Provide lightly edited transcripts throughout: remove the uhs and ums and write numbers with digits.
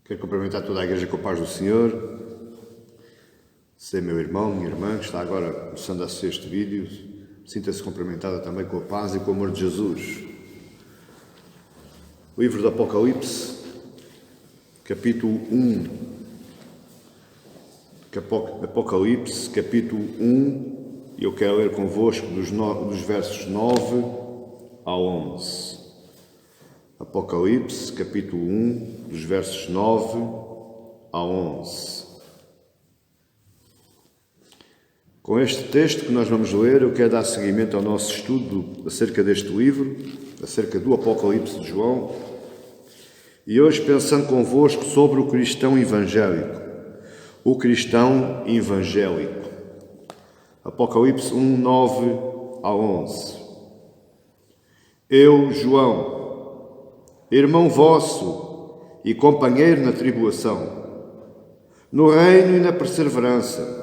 Quero cumprimentar toda a igreja com a paz do Senhor. Se é meu irmão, minha irmã, que está agora começando a assistir este vídeo, sinta-se cumprimentada também com a paz e com o amor de Jesus. O livro do Apocalipse, capítulo 1. Apocalipse, capítulo 1, e eu quero ler convosco dos versos 9 a 11. Apocalipse, capítulo 1, dos versos 9 a 11. Com este texto que nós vamos ler, eu quero dar seguimento ao nosso estudo acerca deste livro, acerca do Apocalipse de João, e hoje pensando convosco sobre o cristão evangélico. O cristão evangélico. Apocalipse 1, 9 a 11. Eu, João, irmão vosso e companheiro na tribulação, no reino e na perseverança,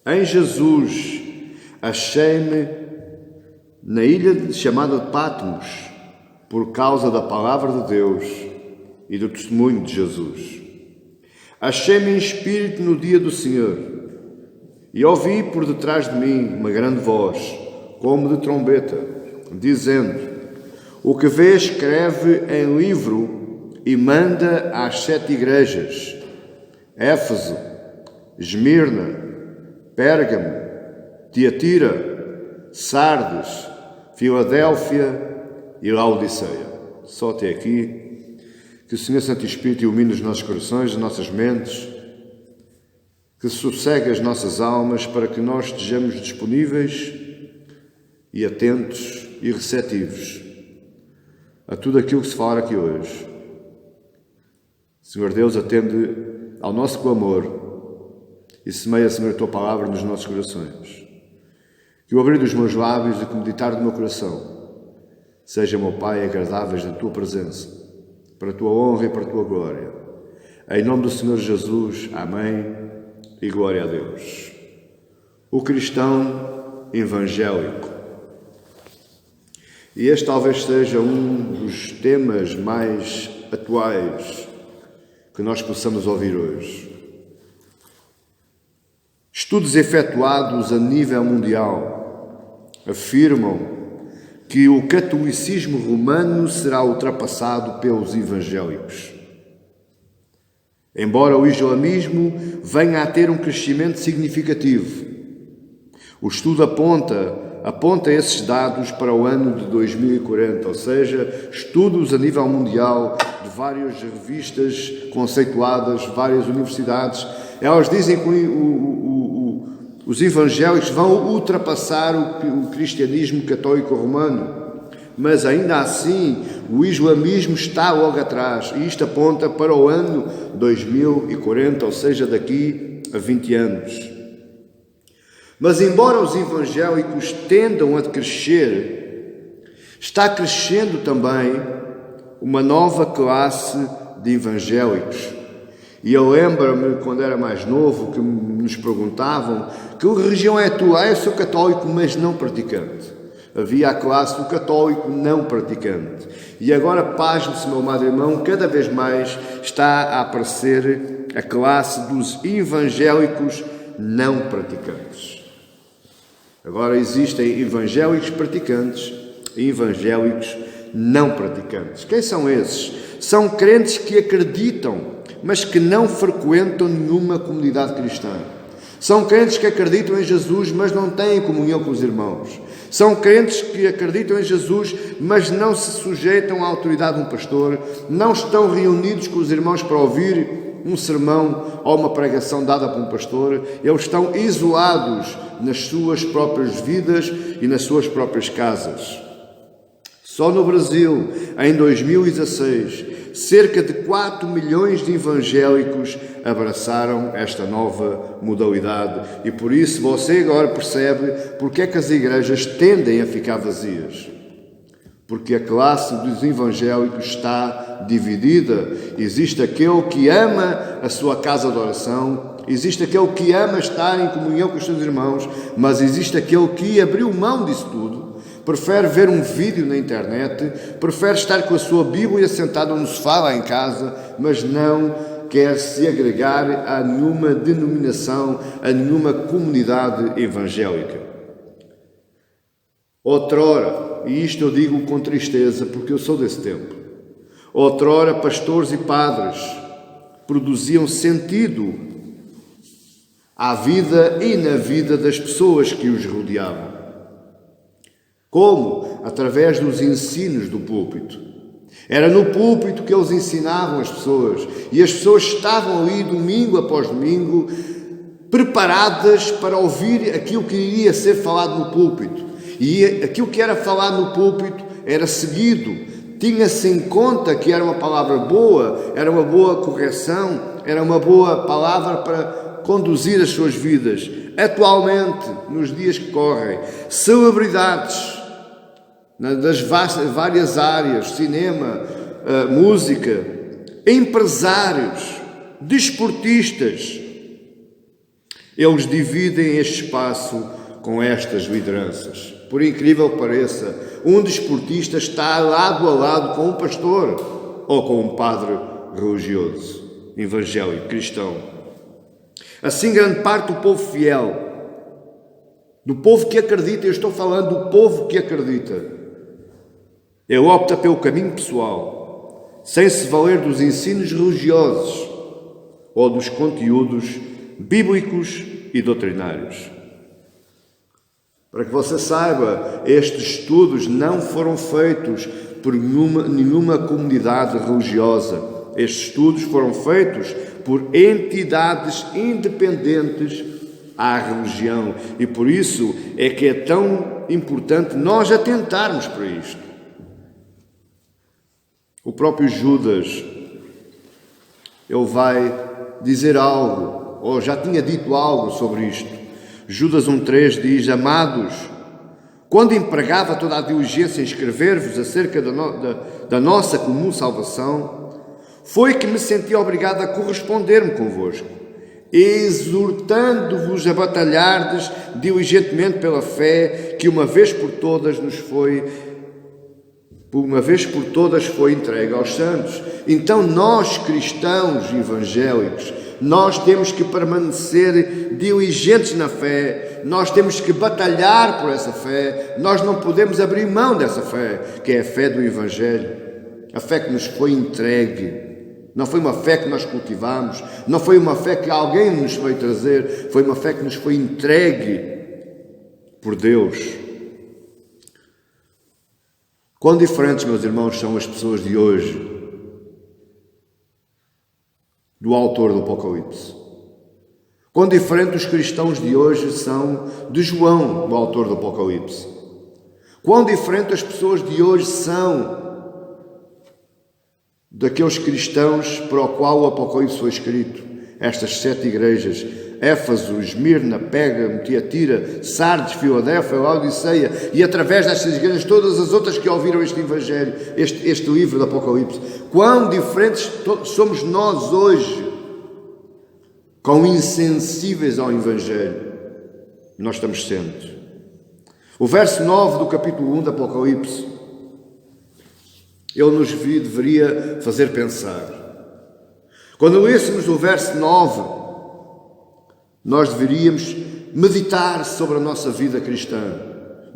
em Jesus, achei-me na ilha chamada Patmos, por causa da palavra de Deus e do testemunho de Jesus. Achei-me em espírito no dia do Senhor, e ouvi por detrás de mim uma grande voz, como de trombeta, dizendo: o que vês escreve em livro e manda às 7 igrejas: Éfeso, Esmirna, Pérgamo, Tiatira, Sardes, Filadélfia e Laodiceia. Só até aqui. Que o Senhor Santo Espírito ilumine os nossos corações, as nossas mentes, que sossegue as nossas almas para que nós estejamos disponíveis e atentos e receptivos a tudo aquilo que se falar aqui hoje. Senhor Deus, atende ao nosso clamor e semeia, Senhor, a Tua palavra nos nossos corações. Que o abrir dos meus lábios e o meditar do meu coração seja, meu Pai, agradáveis na Tua presença, para a Tua honra e para a Tua glória. Em nome do Senhor Jesus, amém e glória a Deus. O cristão evangélico. E este talvez seja um dos temas mais atuais que nós possamos ouvir hoje. Estudos efetuados a nível mundial afirmam que o catolicismo romano será ultrapassado pelos evangélicos. Embora o islamismo venha a ter um crescimento significativo, o estudo aponta esses dados para o ano de 2040, ou seja, estudos a nível mundial de várias revistas conceituadas, várias universidades, elas dizem que os evangélicos vão ultrapassar o cristianismo católico romano, mas ainda assim o islamismo está logo atrás, e isto aponta para o ano 2040, ou seja, daqui a 20 anos. Mas embora os evangélicos tendam a crescer, está crescendo também uma nova classe de evangélicos. E eu lembro-me, quando era mais novo, que nos perguntavam: que religião é a tua? Eu sou católico, mas não praticante. Havia a classe do católico não praticante. E agora, pasme-se, meu amado irmão, cada vez mais está a aparecer a classe dos evangélicos não praticantes. Agora existem evangélicos praticantes e evangélicos não praticantes. Quem são esses? São crentes que acreditam, mas que não frequentam nenhuma comunidade cristã. São crentes que acreditam em Jesus, mas não têm comunhão com os irmãos. São crentes que acreditam em Jesus, mas não se sujeitam à autoridade de um pastor, não estão reunidos com os irmãos para ouvir um sermão ou uma pregação dada por um pastor. Eles estão isolados nas suas próprias vidas e nas suas próprias casas. Só no Brasil, em 2016, cerca de 4 milhões de evangélicos abraçaram esta nova modalidade. E por isso você agora percebe porque é que as igrejas tendem a ficar vazias. Porque a classe dos evangélicos está dividida. Existe aquele que ama a sua casa de oração, existe aquele que ama estar em comunhão com os seus irmãos, mas existe aquele que abriu mão disso tudo prefere ver um vídeo na internet, prefere estar com a sua Bíblia sentada no sofá lá em casa, mas não quer se agregar a nenhuma denominação, a nenhuma comunidade evangélica. Outrora, e isto eu digo com tristeza porque eu sou desse tempo, outrora pastores e padres produziam sentido à vida e na vida das pessoas que os rodeavam. Como? Através dos ensinos do púlpito. Era no púlpito que eles ensinavam as pessoas e as pessoas estavam ali domingo após domingo preparadas para ouvir aquilo que iria ser falado no púlpito. E aquilo que era falado no púlpito era seguido. Tinha-se em conta que era uma palavra boa, era uma boa correção, era uma boa palavra para conduzir as suas vidas. Atualmente, nos dias que correm, celebridades das várias áreas, cinema, música, empresários, desportistas, eles dividem este espaço com estas lideranças. Por incrível que pareça, um desportista está lado a lado com um pastor ou com um padre religioso, evangélico, cristão. Assim, grande parte do povo fiel, do povo que acredita, eu estou falando do povo que acredita, ele opta pelo caminho pessoal, sem se valer dos ensinos religiosos ou dos conteúdos bíblicos e doutrinários. Para que você saiba, estes estudos não foram feitos por nenhuma comunidade religiosa. Estes estudos foram feitos por entidades independentes à religião. E por isso é que é tão importante nós atentarmos para isto. O próprio Judas, ele vai dizer algo, ou já tinha dito algo sobre isto. Judas 1,3 diz: Amados, quando empregava toda a diligência em escrever-vos acerca da nossa comum salvação, foi que me senti obrigado a corresponder-me convosco, exortando-vos a batalhardes diligentemente pela fé que uma vez por todas foi entregue aos santos. Então nós, cristãos evangélicos, nós temos que permanecer diligentes na fé, nós temos que batalhar por essa fé, nós não podemos abrir mão dessa fé, que é a fé do Evangelho, a fé que nos foi entregue. Não foi uma fé que nós cultivamos, não foi uma fé que alguém nos veio trazer, foi uma fé que nos foi entregue por Deus. Quão diferentes, meus irmãos, são as pessoas de hoje do autor do Apocalipse. Quão diferentes os cristãos de hoje são de João, do autor do Apocalipse. Quão diferentes as pessoas de hoje são daqueles cristãos para o qual o Apocalipse foi escrito. Estas 7 igrejas: Éfeso, Esmirna, Pérgamo, Tiatira, Sardes, Filadélfia, Laodiceia, e através destas igrejas todas as outras que ouviram este Evangelho, este livro do Apocalipse. Quão diferentes somos nós hoje, quão insensíveis ao Evangelho nós estamos sendo. O verso 9 do capítulo 1 do Apocalipse, ele nos deveria fazer pensar. Quando lêssemos o verso 9, nós deveríamos meditar sobre a nossa vida cristã.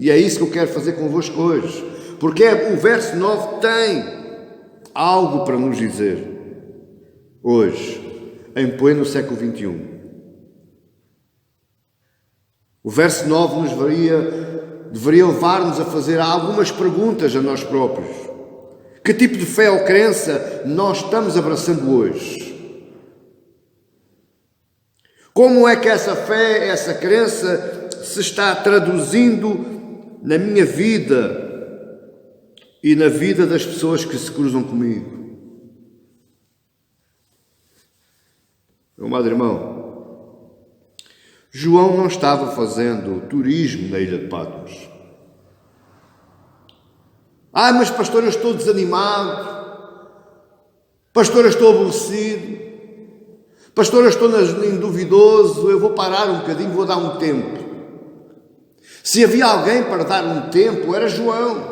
E é isso que eu quero fazer convosco hoje. Porque o verso 9 tem algo para nos dizer. Hoje, em pleno século XXI. O verso 9 nos deveria levar-nos a fazer algumas perguntas a nós próprios. Que tipo de fé ou crença nós estamos abraçando hoje? Como é que essa fé, essa crença se está traduzindo na minha vida e na vida das pessoas que se cruzam comigo? Meu amado irmão, João não estava fazendo turismo na ilha de Patmos. Mas pastor, eu estou desanimado. Pastor, eu estou aborrecido. Pastor, eu estou em duvidoso, eu vou parar um bocadinho, vou dar um tempo. Se havia alguém para dar um tempo, era João.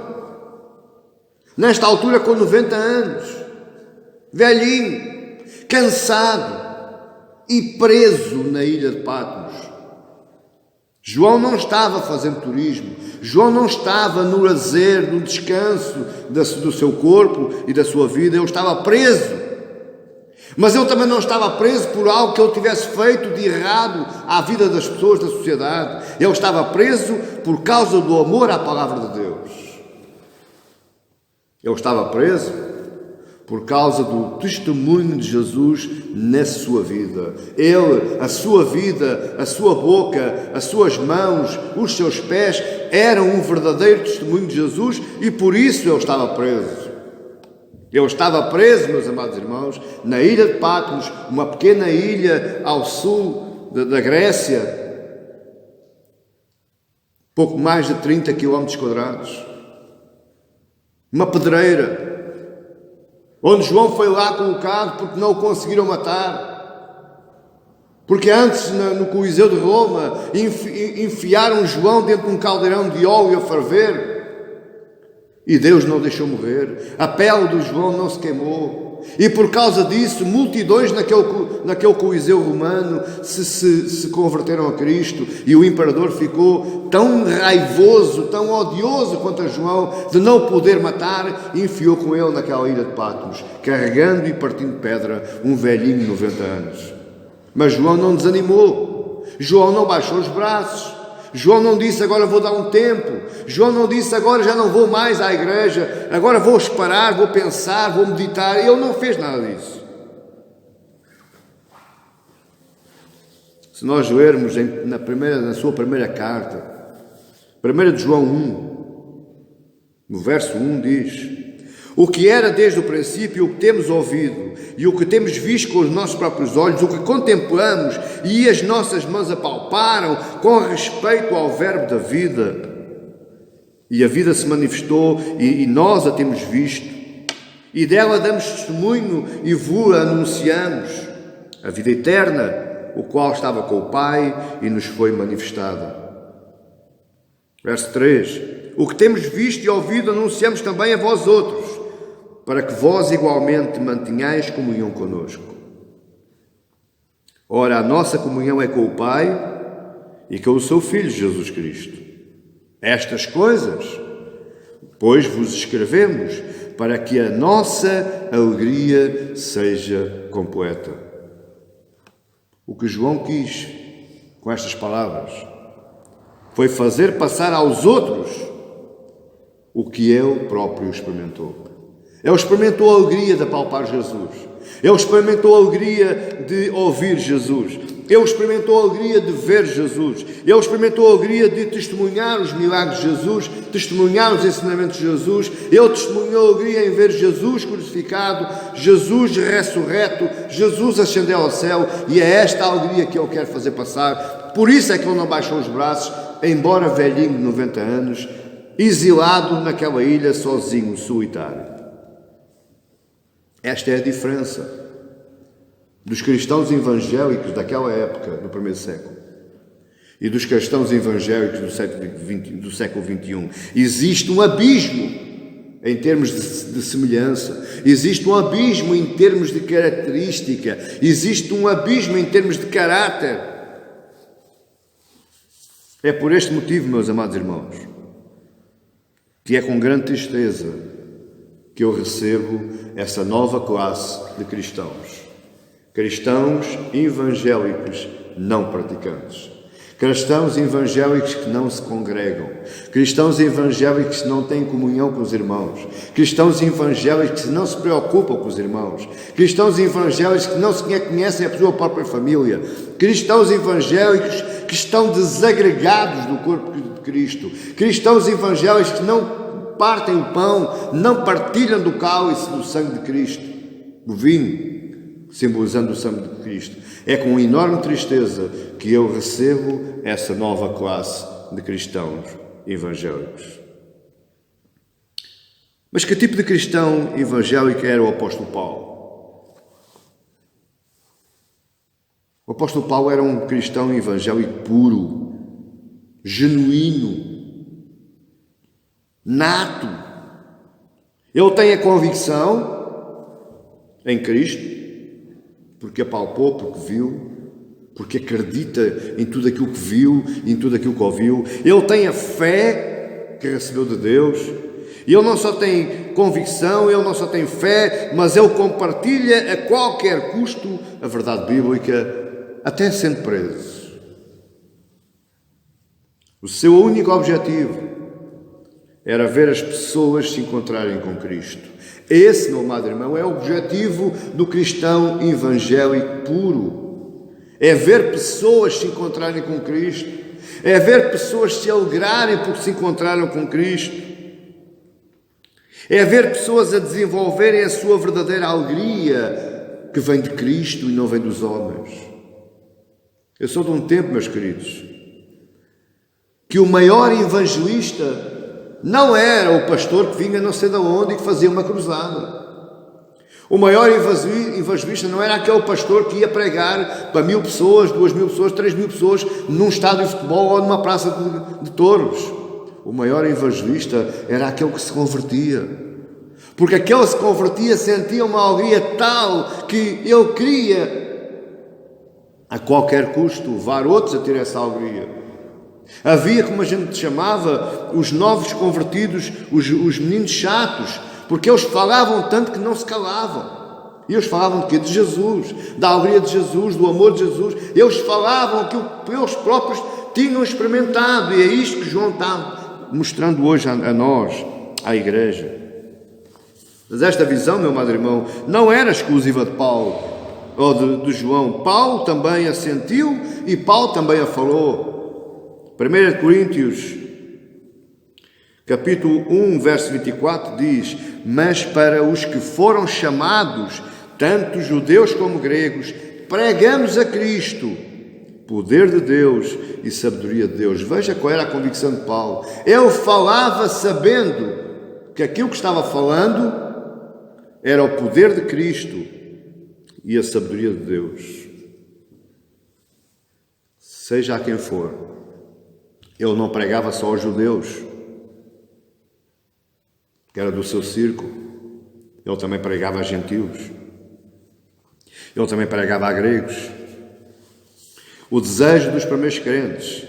Nesta altura, com 90 anos, velhinho, cansado e preso na ilha de Patmos. João não estava fazendo turismo, João não estava no lazer, no descanso do seu corpo e da sua vida, ele estava preso. Mas ele também não estava preso por algo que ele tivesse feito de errado à vida das pessoas da sociedade. Ele estava preso por causa do amor à palavra de Deus. Ele estava preso por causa do testemunho de Jesus na sua vida. Ele, a sua vida, a sua boca, as suas mãos, os seus pés eram um verdadeiro testemunho de Jesus e por isso ele estava preso. Ele estava preso, meus amados irmãos, na ilha de Patmos, uma pequena ilha ao sul da Grécia, pouco mais de 30 km². Uma pedreira, onde João foi lá colocado porque não o conseguiram matar. Porque antes, no Coliseu de Roma, enfiaram João dentro de um caldeirão de óleo a ferver. E Deus não deixou morrer. A pele do João não se queimou. E por causa disso, multidões naquele Coliseu romano se converteram a Cristo. E o imperador ficou tão raivoso, tão odioso quanto a João, de não o poder matar, e enfiou com ele naquela ilha de Patmos, carregando e partindo pedra um velhinho de 90 anos. Mas João não desanimou. João não baixou os braços. João não disse, agora vou dar um tempo. João não disse, agora já não vou mais à igreja, agora vou esperar, vou pensar, vou meditar. Ele não fez nada disso. Se nós lermos na sua primeira carta, 1 de João 1, no verso 1 diz: o que era desde o princípio, o que temos ouvido e o que temos visto com os nossos próprios olhos, o que contemplamos e as nossas mãos apalparam com respeito ao verbo da vida. E a vida se manifestou e nós a temos visto, e dela damos testemunho e vos anunciamos, a vida eterna, o qual estava com o Pai e nos foi manifestada. Verso 3: o que temos visto e ouvido anunciamos também a vós outros, para que vós igualmente mantenhais comunhão conosco. Ora, a nossa comunhão é com o Pai e com o seu Filho Jesus Cristo. Estas coisas, pois, vos escrevemos, para que a nossa alegria seja completa. O que João quis com estas palavras foi fazer passar aos outros o que ele próprio experimentou. Ele experimentou a alegria de apalpar Jesus. Ele experimentou a alegria de ouvir Jesus. Ele experimentou a alegria de ver Jesus. Ele experimentou a alegria de testemunhar os milagres de Jesus, testemunhar os ensinamentos de Jesus. Ele testemunhou a alegria em ver Jesus crucificado, Jesus ressurreto, Jesus ascendeu ao céu, e é esta a alegria que ele quer fazer passar. Por isso é que ele não baixou os braços, embora velhinho de 90 anos, exilado naquela ilha sozinho, solitário. Esta é a diferença dos cristãos evangélicos daquela época, do primeiro século, e dos cristãos evangélicos do século XXI. Existe um abismo em termos de semelhança, existe um abismo em termos de característica, existe um abismo em termos de caráter. É por este motivo, meus amados irmãos, que é com grande tristeza que eu recebo essa nova classe de cristãos. Cristãos evangélicos não praticantes. Cristãos evangélicos que não se congregam. Cristãos evangélicos que não têm comunhão com os irmãos. Cristãos evangélicos que não se preocupam com os irmãos. Cristãos evangélicos que não se conhecem a sua própria família. Cristãos evangélicos que estão desagregados do corpo de Cristo. Cristãos evangélicos que não partem o pão, não partilham do cálice do sangue de Cristo, do vinho, simbolizando o sangue de Cristo. É com enorme tristeza que eu recebo essa nova classe de cristãos evangélicos. Mas que tipo de cristão evangélico era o apóstolo Paulo? O apóstolo Paulo era um cristão evangélico puro, genuíno, nato. Ele tem a convicção em Cristo, porque apalpou, porque viu, porque acredita em tudo aquilo que viu, em tudo aquilo que ouviu. Ele tem a fé que recebeu de Deus. E ele não só tem convicção, ele não só tem fé, mas ele compartilha a qualquer custo a verdade bíblica, até sendo preso. O seu único objetivo era ver as pessoas se encontrarem com Cristo. Esse, meu amado irmão, é o objetivo do cristão evangélico puro. É ver pessoas se encontrarem com Cristo. É ver pessoas se alegrarem porque se encontraram com Cristo. É ver pessoas a desenvolverem a sua verdadeira alegria que vem de Cristo e não vem dos homens. Eu sou de um tempo, meus queridos, que o maior evangelista não era o pastor que vinha não sei de onde e que fazia uma cruzada. O maior evangelista não era aquele pastor que ia pregar para 1.000 pessoas, 2.000 pessoas, 3.000 pessoas num estádio de futebol ou numa praça de touros. O maior evangelista era aquele que se convertia. Porque aquele que se convertia sentia uma alegria tal que ele queria, a qualquer custo, levar outros a ter essa alegria. Havia, como a gente chamava, os novos convertidos, os meninos chatos, porque eles falavam tanto que não se calavam. E eles falavam de quê? De Jesus, da alegria de Jesus, do amor de Jesus. Eles falavam aquilo que eles próprios tinham experimentado. E é isto que João está mostrando hoje a nós, à igreja. Mas esta visão, meu amado irmão, não era exclusiva de Paulo ou de João. Paulo também a sentiu e Paulo também a falou. 1 Coríntios, capítulo 1, verso 24, diz: mas para os que foram chamados, tanto judeus como gregos, pregamos a Cristo, poder de Deus e sabedoria de Deus. Veja qual era a convicção de Paulo. Ele falava sabendo que aquilo que estava falando era o poder de Cristo e a sabedoria de Deus. Seja a quem for, ele não pregava só aos judeus, que era do seu círculo. Ele também pregava a gentios. Ele também pregava a gregos. O desejo dos primeiros crentes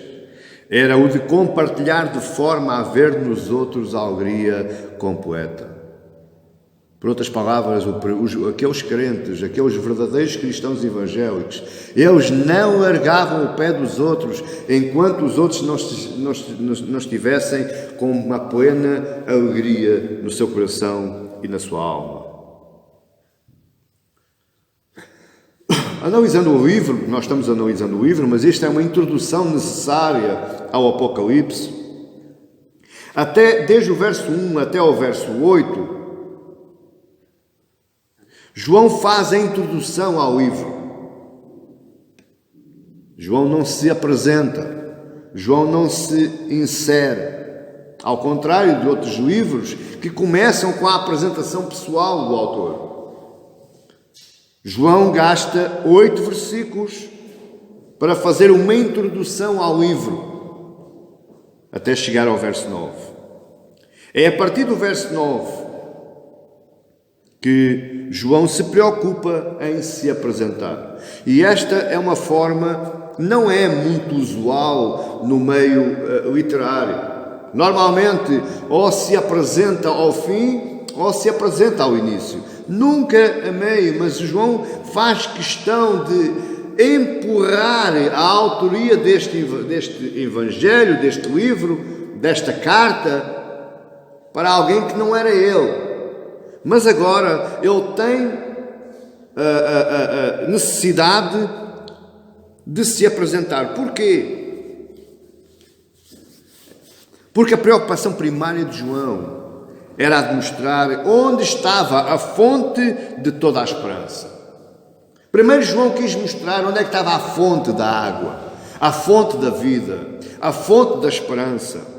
era o de compartilhar de forma a ver nos outros a alegria completa. Por outras palavras, aqueles crentes, aqueles verdadeiros cristãos evangélicos, eles não largavam o pé dos outros enquanto os outros não estivessem com uma plena alegria no seu coração e na sua alma. Analisando o livro, nós estamos analisando o livro, mas isto é uma introdução necessária ao Apocalipse. Desde o verso 1 até o verso 8, João faz a introdução ao livro. João não se apresenta, João não se insere, ao contrário de outros livros que começam com a apresentação pessoal do autor. João gasta 8 versículos para fazer uma introdução ao livro, até chegar ao verso 9. É a partir do verso 9 que João se preocupa em se apresentar. E esta é uma forma, não é muito usual no meio literário. Normalmente, ou se apresenta ao fim, ou se apresenta ao início. Nunca a meio, mas João faz questão de empurrar a autoria deste evangelho, deste livro, desta carta, para alguém que não era ele. Mas agora ele tem a necessidade de se apresentar. Porquê? Porque a preocupação primária de João era a de mostrar onde estava a fonte de toda a esperança. Primeiro João quis mostrar onde é que estava a fonte da água, a fonte da vida, a fonte da esperança.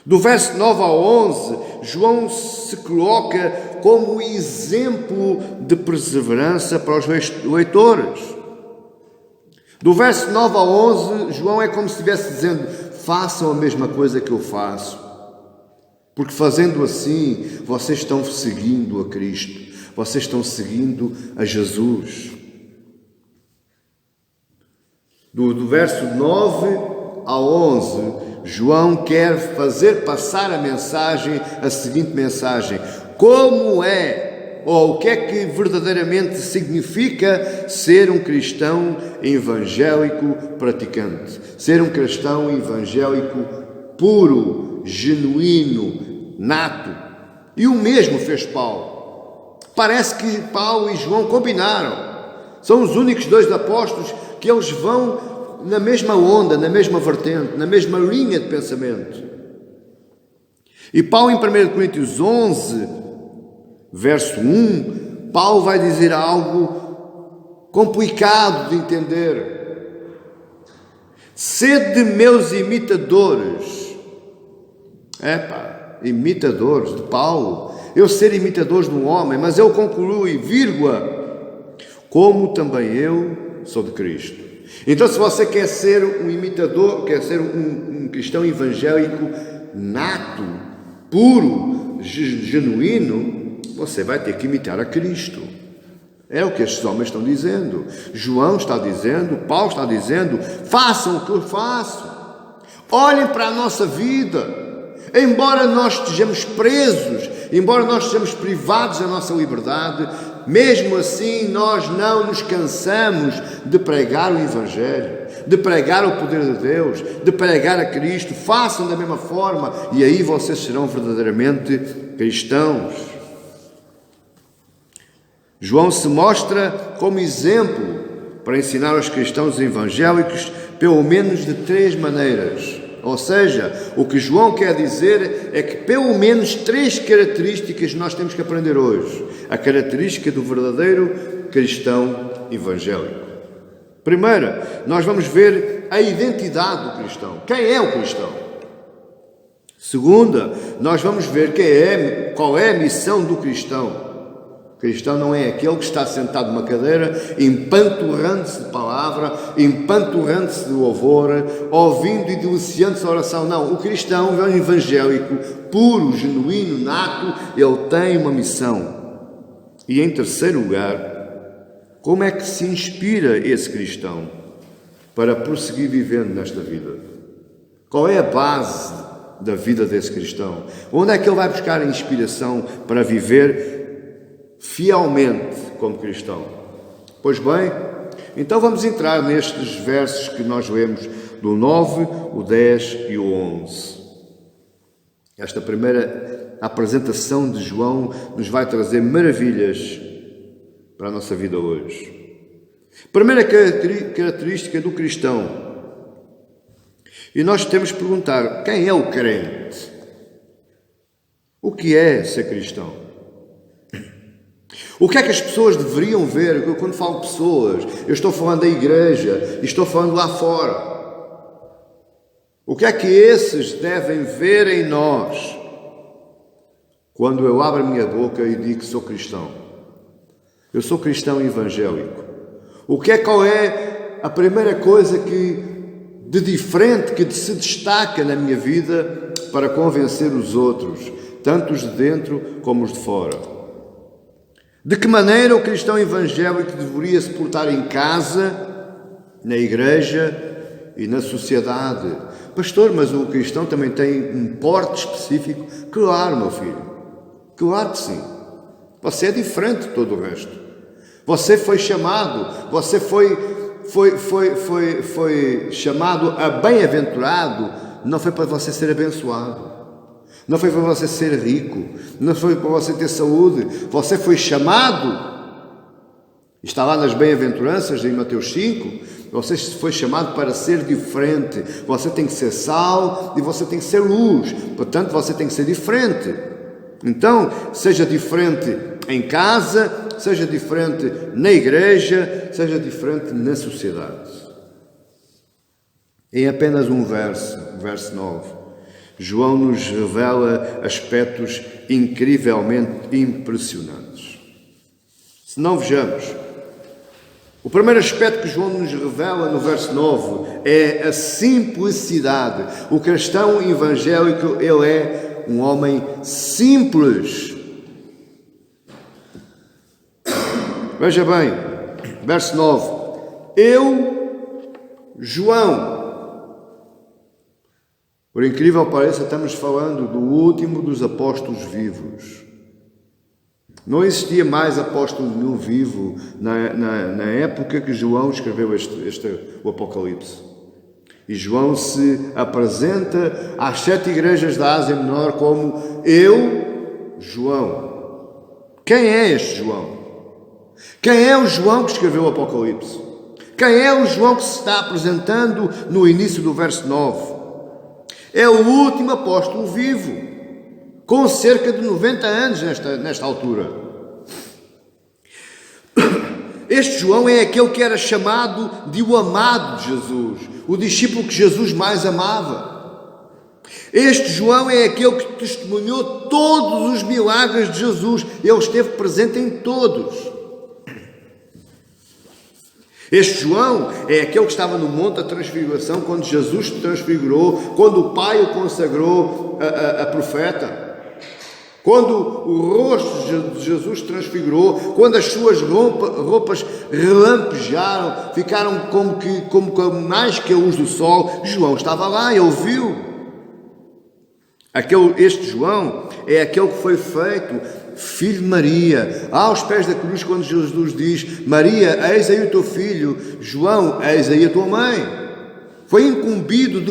Do verso 9 ao 11, João se coloca como exemplo de perseverança para os leitores. Do verso 9 ao 11, João é como se estivesse dizendo: façam a mesma coisa que eu faço, porque fazendo assim, vocês estão seguindo a Cristo, vocês estão seguindo a Jesus. Do verso 9 ao 11, João quer fazer passar a seguinte mensagem: como é, ou o que é que verdadeiramente significa ser um cristão evangélico praticante, ser um cristão evangélico puro, genuíno, nato. E o mesmo fez Paulo. Parece que Paulo e João combinaram. São os únicos dois apóstolos que eles vão na mesma onda, na mesma vertente, na mesma linha de pensamento. E Paulo, em 1 Coríntios 11, verso 1, Paulo vai dizer algo complicado de entender. Sede meus imitadores. Imitadores de Paulo. Eu ser imitadores de um homem, mas ele conclui, vírgula, como também eu sou de Cristo. Então, se você quer ser um imitador, quer ser um cristão evangélico nato, puro, genuíno, você vai ter que imitar a Cristo. É o que estes homens estão dizendo. João está dizendo, Paulo está dizendo: façam o que eu faço. Olhem para a nossa vida. Embora nós estejamos presos, embora nós estejamos privados da nossa liberdade, mesmo assim nós não nos cansamos de pregar o Evangelho, de pregar o poder de Deus, de pregar a Cristo. Façam da mesma forma e aí vocês serão verdadeiramente cristãos. João se mostra como exemplo para ensinar aos cristãos evangélicos pelo menos de 3 maneiras. Ou seja, o que João quer dizer é que pelo menos 3 características nós temos que aprender hoje. A característica do verdadeiro cristão evangélico. Primeira, nós vamos ver a identidade do cristão. Quem é o cristão? Segunda, nós vamos ver qual é a missão do cristão. O cristão não é aquele que está sentado numa cadeira, empanturrando-se de palavra, empanturrando-se de louvor, ouvindo e deliciando-se a oração. Não, o cristão é um evangélico puro, genuíno, nato. Ele tem uma missão. E em terceiro lugar, como é que se inspira esse cristão para prosseguir vivendo nesta vida? Qual é a base da vida desse cristão? Onde é que ele vai buscar a inspiração para viver fielmente como cristão? Pois bem, então vamos entrar nestes versos que nós lemos do 9, o 10 e o 11. Esta primeira apresentação de João nos vai trazer maravilhas para a nossa vida hoje. Primeira característica do cristão. E nós temos que perguntar: quem é o crente? O que é ser cristão? O que é que as pessoas deveriam ver? Quando falo pessoas, eu estou falando da igreja, estou falando lá fora. O que é que esses devem ver em nós quando eu abro a minha boca e digo que sou cristão? Eu sou cristão evangélico. Qual é a primeira coisa de diferente que se destaca na minha vida para convencer os outros, tanto os de dentro como os de fora? De que maneira o cristão evangélico deveria se portar em casa, na igreja e na sociedade? Pastor, mas o cristão também tem um porte específico? Claro, meu filho. Claro que sim. Você é diferente de todo o resto. Você foi chamado, você foi chamado a bem-aventurado. Não foi para você ser abençoado. Não foi para você ser rico, não foi para você ter saúde. Você foi chamado, está lá nas bem-aventuranças em Mateus 5, você foi chamado para ser diferente. Você tem que ser sal e você tem que ser luz, portanto você tem que ser diferente. Então, seja diferente em casa, seja diferente na igreja, seja diferente na sociedade. Em apenas um verso 9, João nos revela aspectos incrivelmente impressionantes. Se não vejamos O primeiro aspecto que João nos revela no verso 9 é a simplicidade. O cristão evangélico, ele é um homem simples. Veja bem, verso 9. Eu, João. Por incrível que pareça, estamos falando do último dos apóstolos vivos. Não existia mais apóstolo nenhum vivo na época que João escreveu o Apocalipse. E João se apresenta às 7 igrejas da Ásia Menor como eu, João. Quem é este João? Quem é o João que escreveu o Apocalipse? Quem é o João que se está apresentando no início do verso 9? É o último apóstolo vivo, com cerca de 90 anos nesta altura. Este João é aquele que era chamado de o amado de Jesus, o discípulo que Jesus mais amava. Este João é aquele que testemunhou todos os milagres de Jesus, ele esteve presente em todos. Este João é aquele que estava no Monte da Transfiguração, quando Jesus se transfigurou, quando o Pai o consagrou a profeta. Quando o rosto de Jesus se transfigurou, quando as suas roupas relampejaram, ficaram como mais que a luz do sol, João estava lá, ele viu. Este João é aquele que foi feito filho de Maria, aos pés da cruz, quando Jesus diz: Maria, eis aí o teu filho, João, eis aí a tua mãe. Foi incumbido de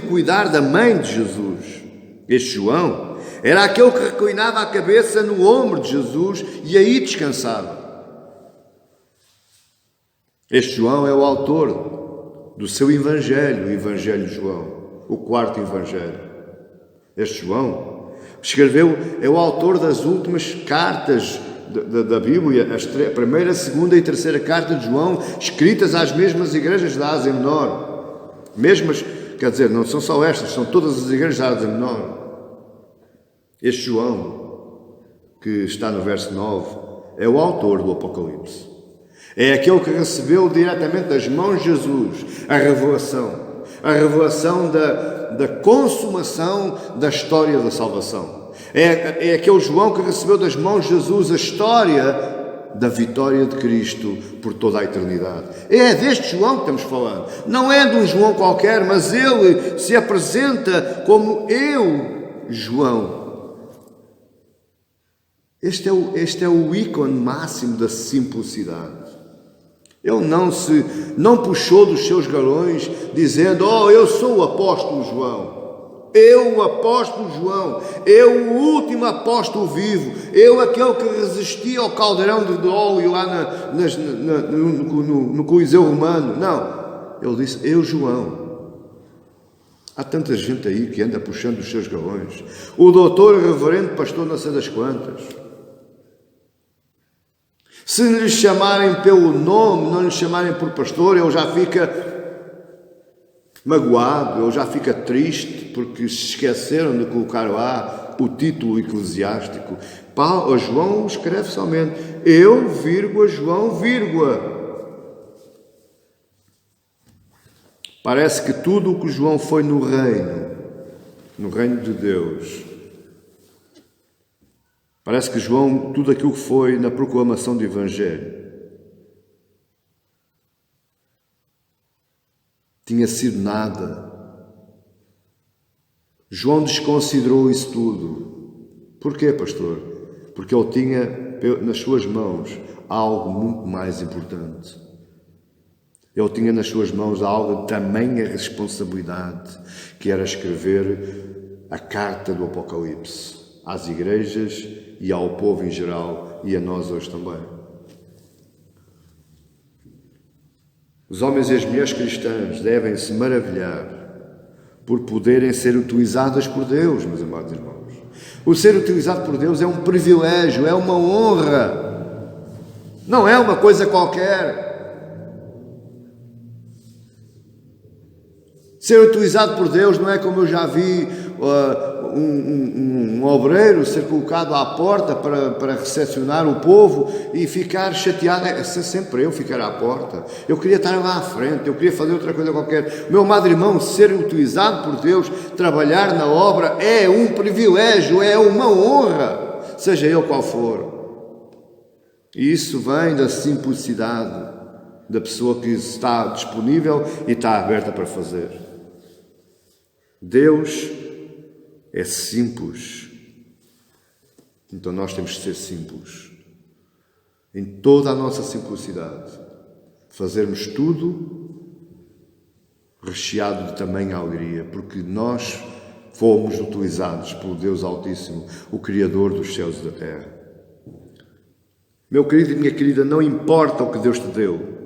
cuidar da mãe de Jesus. Este João era aquele que reclinava a cabeça no ombro de Jesus e aí descansava. Este João é o autor do seu Evangelho, o Evangelho de João, o 4º Evangelho. Este João é o autor das últimas cartas da Bíblia, a primeira, segunda e terceira carta de João, escritas às mesmas igrejas da Ásia Menor. Quer dizer, não são só estas, são todas as igrejas da Ásia Menor. Este João, que está no verso 9, é o autor do Apocalipse. É aquele que recebeu diretamente das mãos de Jesus a revelação da consumação da história da salvação. É aquele João que recebeu das mãos de Jesus a história da vitória de Cristo por toda a eternidade. É deste João que estamos falando. Não é de um João qualquer, mas ele se apresenta como eu, João. Este é o ícone máximo da simplicidade. Ele não puxou dos seus galões dizendo: eu sou o apóstolo João. Eu, o apóstolo João, eu, o último apóstolo vivo, eu, aquele que resistia ao caldeirão de óleo lá no Coliseu Romano. Não, ele disse: eu, João. Há tanta gente aí que anda puxando os seus galões. O doutor, reverendo pastor, não sei das quantas. Se lhe chamarem pelo nome, não lhe chamarem por pastor, ele já fica magoado, ele já fica triste, porque se esqueceram de colocar lá o título eclesiástico. João escreve somente: eu, João, Parece que tudo o que João foi no reino de Deus, parece que João, tudo aquilo que foi na proclamação do Evangelho, tinha sido nada. João desconsiderou isso tudo. Porquê, pastor? Porque ele tinha nas suas mãos algo muito mais importante. Ele tinha nas suas mãos algo de tamanha responsabilidade, que era escrever a carta do Apocalipse às igrejas e ao povo em geral, e a nós hoje também. Os homens e as mulheres cristãs devem se maravilhar por poderem ser utilizadas por Deus, meus amados irmãos. O ser utilizado por Deus é um privilégio, é uma honra, não é uma coisa qualquer. Ser utilizado por Deus não é como eu já vi um obreiro ser colocado à porta para recepcionar o povo e ficar chateado, sempre eu ficar à porta. Eu queria estar lá à frente, eu queria fazer outra coisa qualquer. Meu amado irmão, ser utilizado por Deus, trabalhar na obra é um privilégio, é uma honra, seja ele qual for. E isso vem da simplicidade da pessoa que está disponível e está aberta para fazer. Deus é simples. Então nós temos que ser simples. Em toda a nossa simplicidade. Fazermos tudo recheado de tamanha alegria, porque nós fomos utilizados pelo Deus Altíssimo, o Criador dos céus e da terra. Meu querido e minha querida, não importa o que Deus te deu.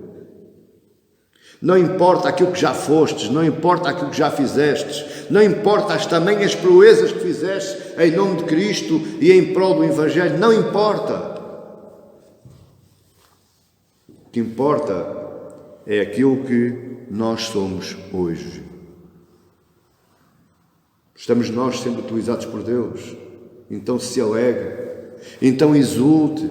Não importa aquilo que já fostes, não importa aquilo que já fizestes, não importa as tamanhas proezas que fizeste em nome de Cristo e em prol do Evangelho, não importa. O que importa é aquilo que nós somos hoje. Estamos nós sendo utilizados por Deus, então se alegre, então exulte.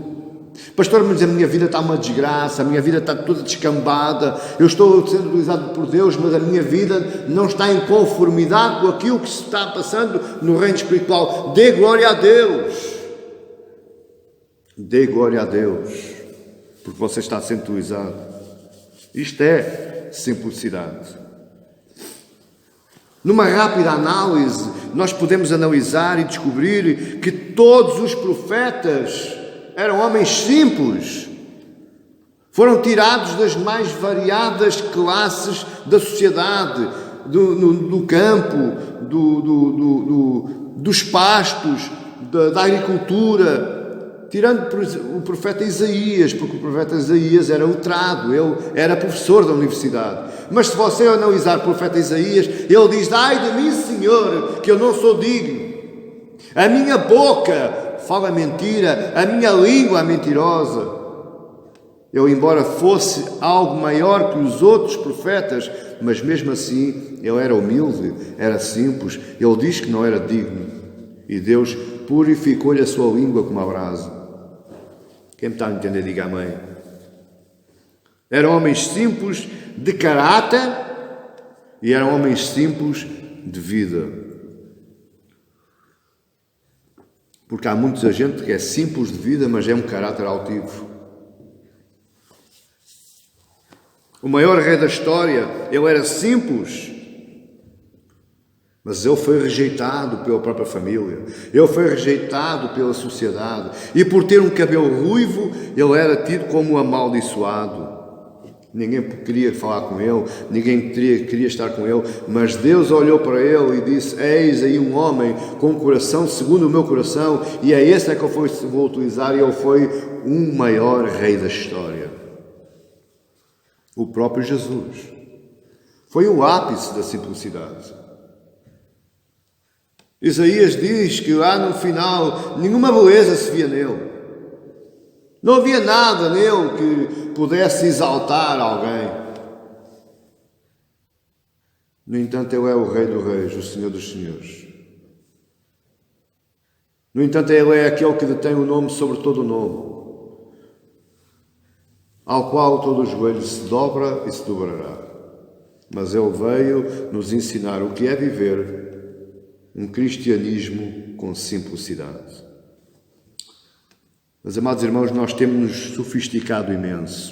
Pastor, mas a minha vida está uma desgraça, a minha vida está toda descambada, eu estou sendo utilizado por Deus, mas a minha vida não está em conformidade com aquilo que se está passando no reino espiritual. Dê glória a Deus. Dê glória a Deus, porque você está sendo utilizado. Isto é simplicidade. Numa rápida análise, nós podemos analisar e descobrir que todos os profetas eram homens simples, foram tirados das mais variadas classes da sociedade, do campo, dos pastos, da agricultura, tirando o profeta Isaías, porque o profeta Isaías era letrado, ele era professor da universidade. Mas se você analisar o profeta Isaías, ele diz: ai de mim, Senhor, que eu não sou digno, a minha boca fala mentira, a minha língua é mentirosa. Eu, embora fosse algo maior que os outros profetas, mas mesmo assim ele era humilde, era simples. Ele diz que não era digno e Deus purificou-lhe a sua língua como a brasa. Quem me está a entender, diga amém. Eram homens simples de caráter e eram homens simples de vida. Porque há muita gente que é simples de vida, mas é um caráter altivo. O maior rei da história, ele era simples, mas ele foi rejeitado pela própria família, ele foi rejeitado pela sociedade, e por ter um cabelo ruivo, ele era tido como amaldiçoado. Ninguém queria falar com ele, ninguém queria estar com ele, mas Deus olhou para ele e disse: eis aí um homem com um coração segundo o meu coração, e é esse que eu vou utilizar. E ele foi o maior rei da história. O próprio Jesus foi o ápice da simplicidade. Isaías diz que lá no final nenhuma beleza se via nele. Não havia nada nele que pudesse exaltar alguém. No entanto, ele é o Rei dos Reis, o Senhor dos Senhores. No entanto, ele é aquele que detém o nome sobre todo o nome, ao qual todo o joelho se dobra e se dobrará. Mas ele veio nos ensinar o que é viver um cristianismo com simplicidade. Mas, amados irmãos, nós temos-nos sofisticado imenso.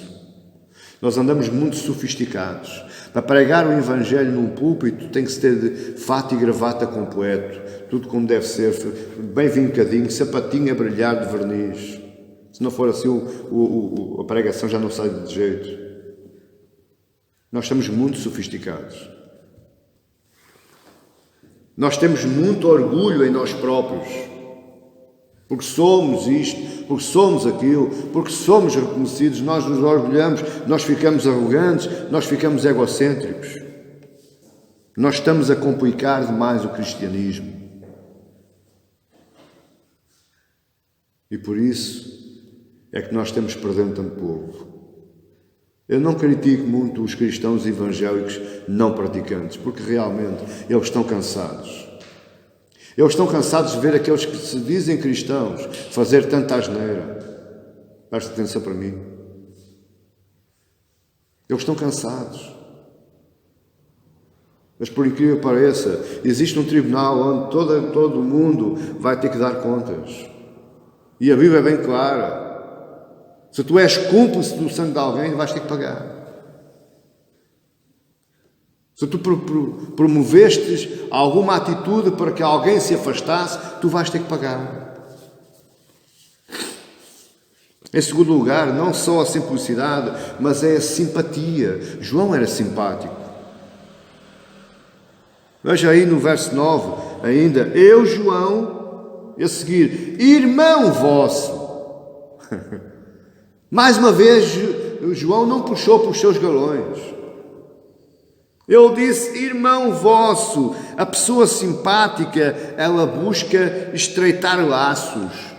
Nós andamos muito sofisticados. Para pregar o Evangelho num púlpito tem que se ter de fato e gravata completo, tudo como deve ser, bem vincadinho, sapatinho a brilhar de verniz. Se não for assim, a pregação já não sai de jeito. Nós estamos muito sofisticados. Nós temos muito orgulho em nós próprios, porque somos isto, porque somos aquilo, porque somos reconhecidos, nós nos orgulhamos, nós ficamos arrogantes, nós ficamos egocêntricos. Nós estamos a complicar demais o cristianismo. E por isso é que nós temos perdendo tanto povo. Eu não critico muito os cristãos evangélicos não praticantes, porque realmente eles estão cansados. Eles estão cansados de ver aqueles que se dizem cristãos fazer tanta asneira. Presta atenção para mim. Eles estão cansados. Mas por incrível que pareça, existe um tribunal onde todo o mundo vai ter que dar contas. E a Bíblia é bem clara. Se tu és cúmplice do sangue de alguém, vais ter que pagar. Se tu promovestes alguma atitude para que alguém se afastasse, tu vais ter que pagar. Em segundo lugar, não só a simplicidade, mas é a simpatia. João era simpático. Veja aí no verso 9, ainda, eu, João, e a seguir, irmão vosso. Mais uma vez, João não puxou por seus galões. Ele disse, irmão vosso. A pessoa simpática, ela busca estreitar laços.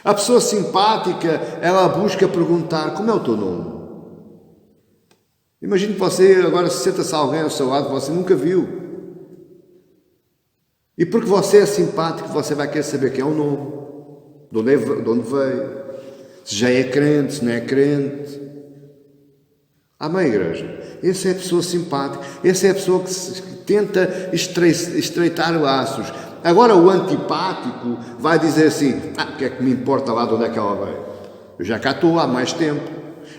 A pessoa simpática, ela busca perguntar, como é o teu nome? Imagine que você agora senta-se alguém ao seu lado que você nunca viu. E porque você é simpático, você vai querer saber quem é o nome, de onde veio, se já é crente, se não é crente. Amém, igreja? Essa é a pessoa simpática, essa é a pessoa que tenta estreitar laços. Agora o antipático vai dizer assim, o que é que me importa lá de onde é que ela veio? Eu já cá estou há mais tempo,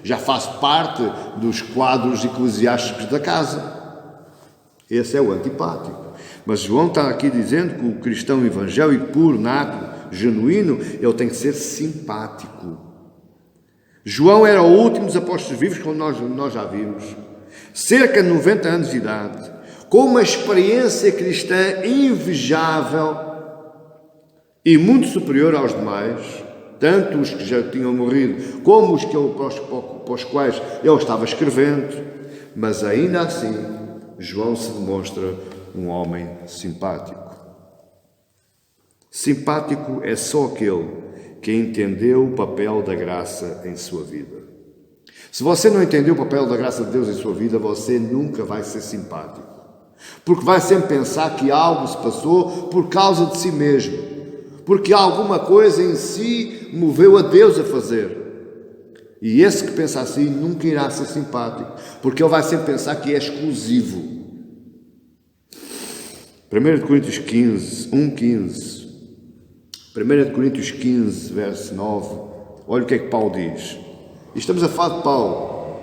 já faço parte dos quadros eclesiásticos da casa. Esse é o antipático. Mas João está aqui dizendo que o cristão evangélico puro, nato, genuíno, ele tem que ser simpático. João era o último dos apóstolos vivos, como nós já vimos. Cerca de 90 anos de idade, com uma experiência cristã invejável e muito superior aos demais, tanto os que já tinham morrido, como os para os quais ele estava escrevendo, mas ainda assim, João se demonstra um homem simpático. Simpático é só aquele que entendeu o papel da graça em sua vida. Se você não entendeu o papel da graça de Deus em sua vida, você nunca vai ser simpático. Porque vai sempre pensar que algo se passou por causa de si mesmo. Porque alguma coisa em si moveu a Deus a fazer. E esse que pensa assim nunca irá ser simpático. Porque ele vai sempre pensar que é exclusivo. 1 Coríntios 15, 1,15. 1 Coríntios 15, verso 9. Olha o que é que Paulo diz. E estamos a falar de Paulo,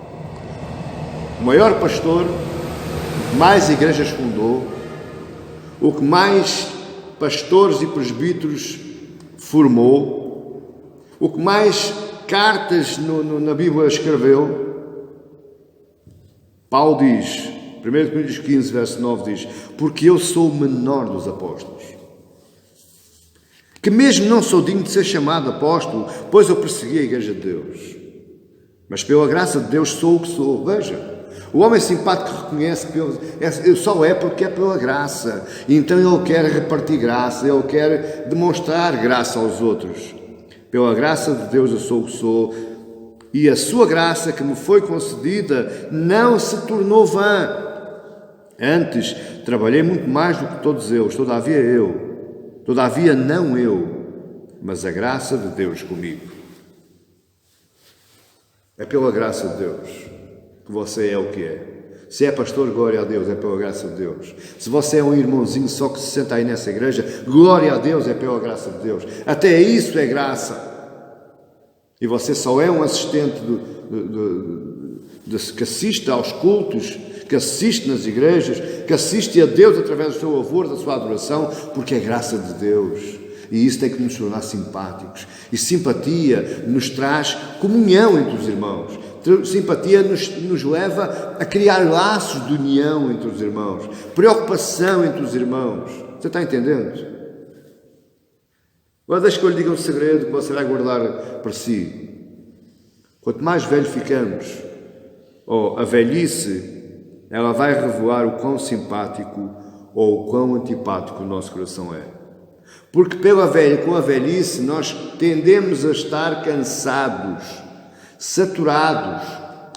o maior pastor, o que mais igrejas fundou, o que mais pastores e presbíteros formou, o que mais cartas na Bíblia escreveu. Paulo diz, 1 Coríntios 15, verso 9 diz, porque eu sou o menor dos apóstolos, que mesmo não sou digno de ser chamado apóstolo, pois eu persegui a igreja de Deus. Mas pela graça de Deus sou o que sou. Veja, o homem simpático reconhece que só é porque é pela graça. E então ele quer repartir graça, ele quer demonstrar graça aos outros. Pela graça de Deus eu sou o que sou. E a sua graça que me foi concedida não se tornou vã. Antes, trabalhei muito mais do que todos eles, todavia não eu, mas a graça de Deus comigo. É pela graça de Deus que você é o que é. Se é pastor, glória a Deus, é pela graça de Deus. Se você é um irmãozinho só que se senta aí nessa igreja, glória a Deus, é pela graça de Deus. Até isso é graça. E você só é um assistente que assiste aos cultos, que assiste nas igrejas, que assiste a Deus através do seu louvor, da sua adoração, porque é graça de Deus. E isso tem que nos tornar simpáticos. E simpatia nos traz comunhão entre os irmãos. Simpatia nos leva a criar laços de união entre os irmãos. Preocupação entre os irmãos. Você está entendendo? Agora deixa que eu lhe diga um segredo que você vai guardar para si. Quanto mais velho ficamos, ou a velhice, ela vai revelar o quão simpático ou o quão antipático o nosso coração é. Porque com a velhice, nós tendemos a estar cansados, saturados,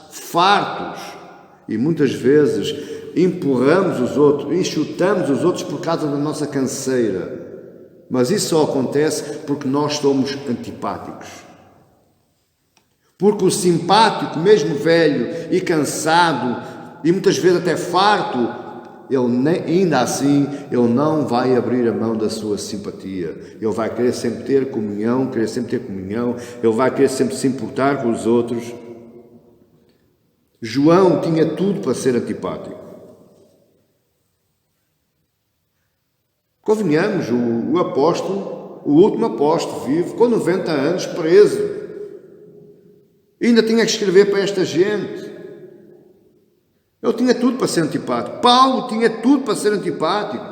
fartos. E muitas vezes empurramos os outros, enxutamos os outros por causa da nossa canseira. Mas isso só acontece porque nós somos antipáticos. Porque o simpático, mesmo velho e cansado, e muitas vezes até farto, ainda assim, ele não vai abrir a mão da sua simpatia. Ele vai querer sempre ter comunhão, ele vai querer sempre se importar com os outros. João tinha tudo para ser antipático. Convenhamos, o apóstolo, o último apóstolo vivo, com 90 anos, preso. Ainda tinha que escrever para esta gente. Ele tinha tudo para ser antipático. Paulo tinha tudo para ser antipático.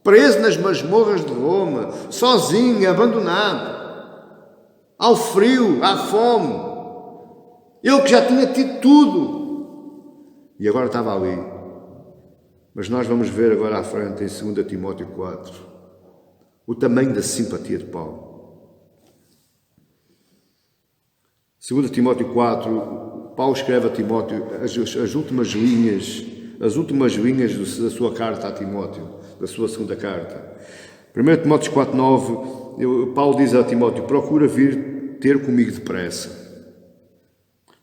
Preso nas masmorras de Roma, sozinho, abandonado, ao frio, à fome. Ele que já tinha tido tudo. E agora estava ali. Mas nós vamos ver agora à frente, em 2 Timóteo 4, o tamanho da simpatia de Paulo. 2 Timóteo 4, Paulo escreve a Timóteo as últimas linhas da sua carta a Timóteo, da sua segunda carta. 1 Timóteo 4, 9, Paulo diz a Timóteo: procura vir ter comigo depressa.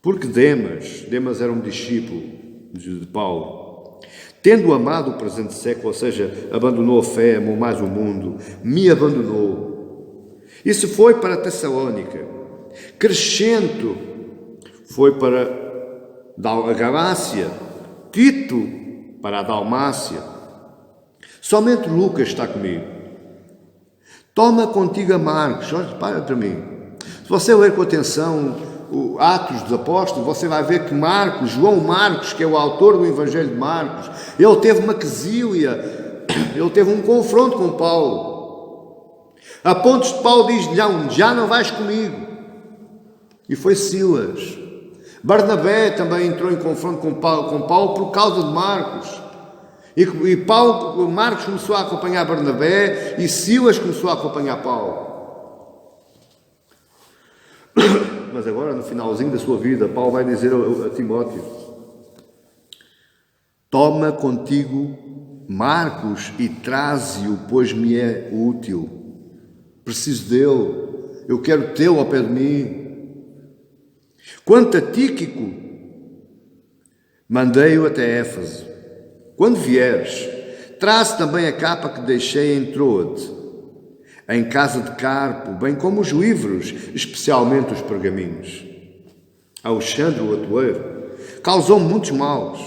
Porque Demas era um discípulo de Paulo, tendo amado o presente século, ou seja, abandonou a fé, amou mais o mundo, me abandonou. Isso foi para Tessalónica. Crescento foi para a Galácia. Tito para a Dalmácia. Somente Lucas está comigo. Toma contigo a Marcos. Olha, para mim. Se você ler com atenção Atos dos Apóstolos, você vai ver que João Marcos, que é o autor do Evangelho de Marcos, ele teve uma quesília, ele teve um confronto com Paulo, a ponto de Paulo diz: já não vais comigo. E foi Silas. Barnabé também entrou em confronto com Paulo por causa de Marcos. E Marcos começou a acompanhar Barnabé e Silas começou a acompanhar Paulo. Mas agora, no finalzinho da sua vida, Paulo vai dizer a Timóteo: toma contigo Marcos e traze-o, pois me é útil. Preciso dele, eu quero tê-lo ao pé de mim. Quanto a Tíquico, mandei-o até Éfeso. Quando vieres, traze também a capa que deixei em Troade, em casa de Carpo, bem como os livros, especialmente os pergaminhos. Alexandre, o atueiro, causou muitos males.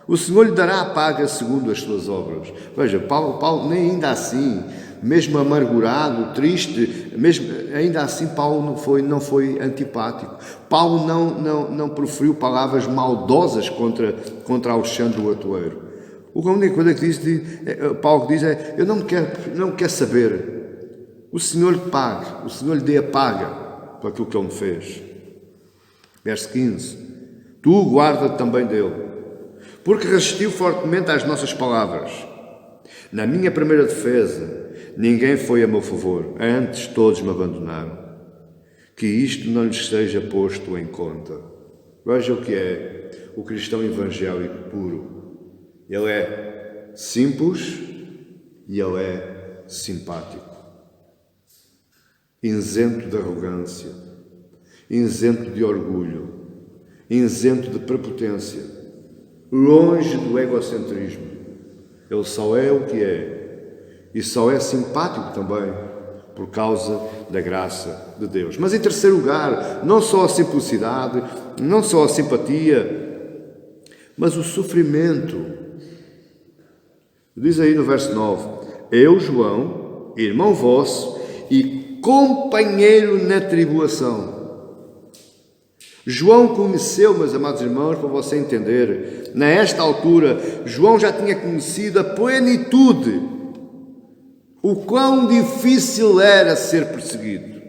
O Senhor lhe dará a paga segundo as suas obras. Veja, Paulo nem ainda assim, mesmo amargurado, triste, ainda assim Paulo não foi antipático. Paulo não proferiu palavras maldosas contra Alexandre, o atueiro. A única coisa que Paulo diz é: eu não quero saber. O Senhor lhe pague, o Senhor lhe dê a paga por aquilo que ele me fez. Verso 15. Tu guarda também dele, porque resistiu fortemente às nossas palavras. Na minha primeira defesa, ninguém foi a meu favor, antes todos me abandonaram. Que isto não lhes seja posto em conta. Veja o que é o cristão evangélico puro. Ele é simples e ele é simpático. Isento de arrogância, isento de orgulho, isento de prepotência, longe do egocentrismo. Ele só é o que é e só é simpático também por causa da graça de Deus. Mas em terceiro lugar, não só a simplicidade, não só a simpatia, mas o sofrimento. Diz aí no verso 9: eu, João, irmão vosso e companheiro na tribulação. João conheceu, meus amados irmãos, para você entender, nesta altura, João já tinha conhecido a plenitude, o quão difícil era ser perseguido.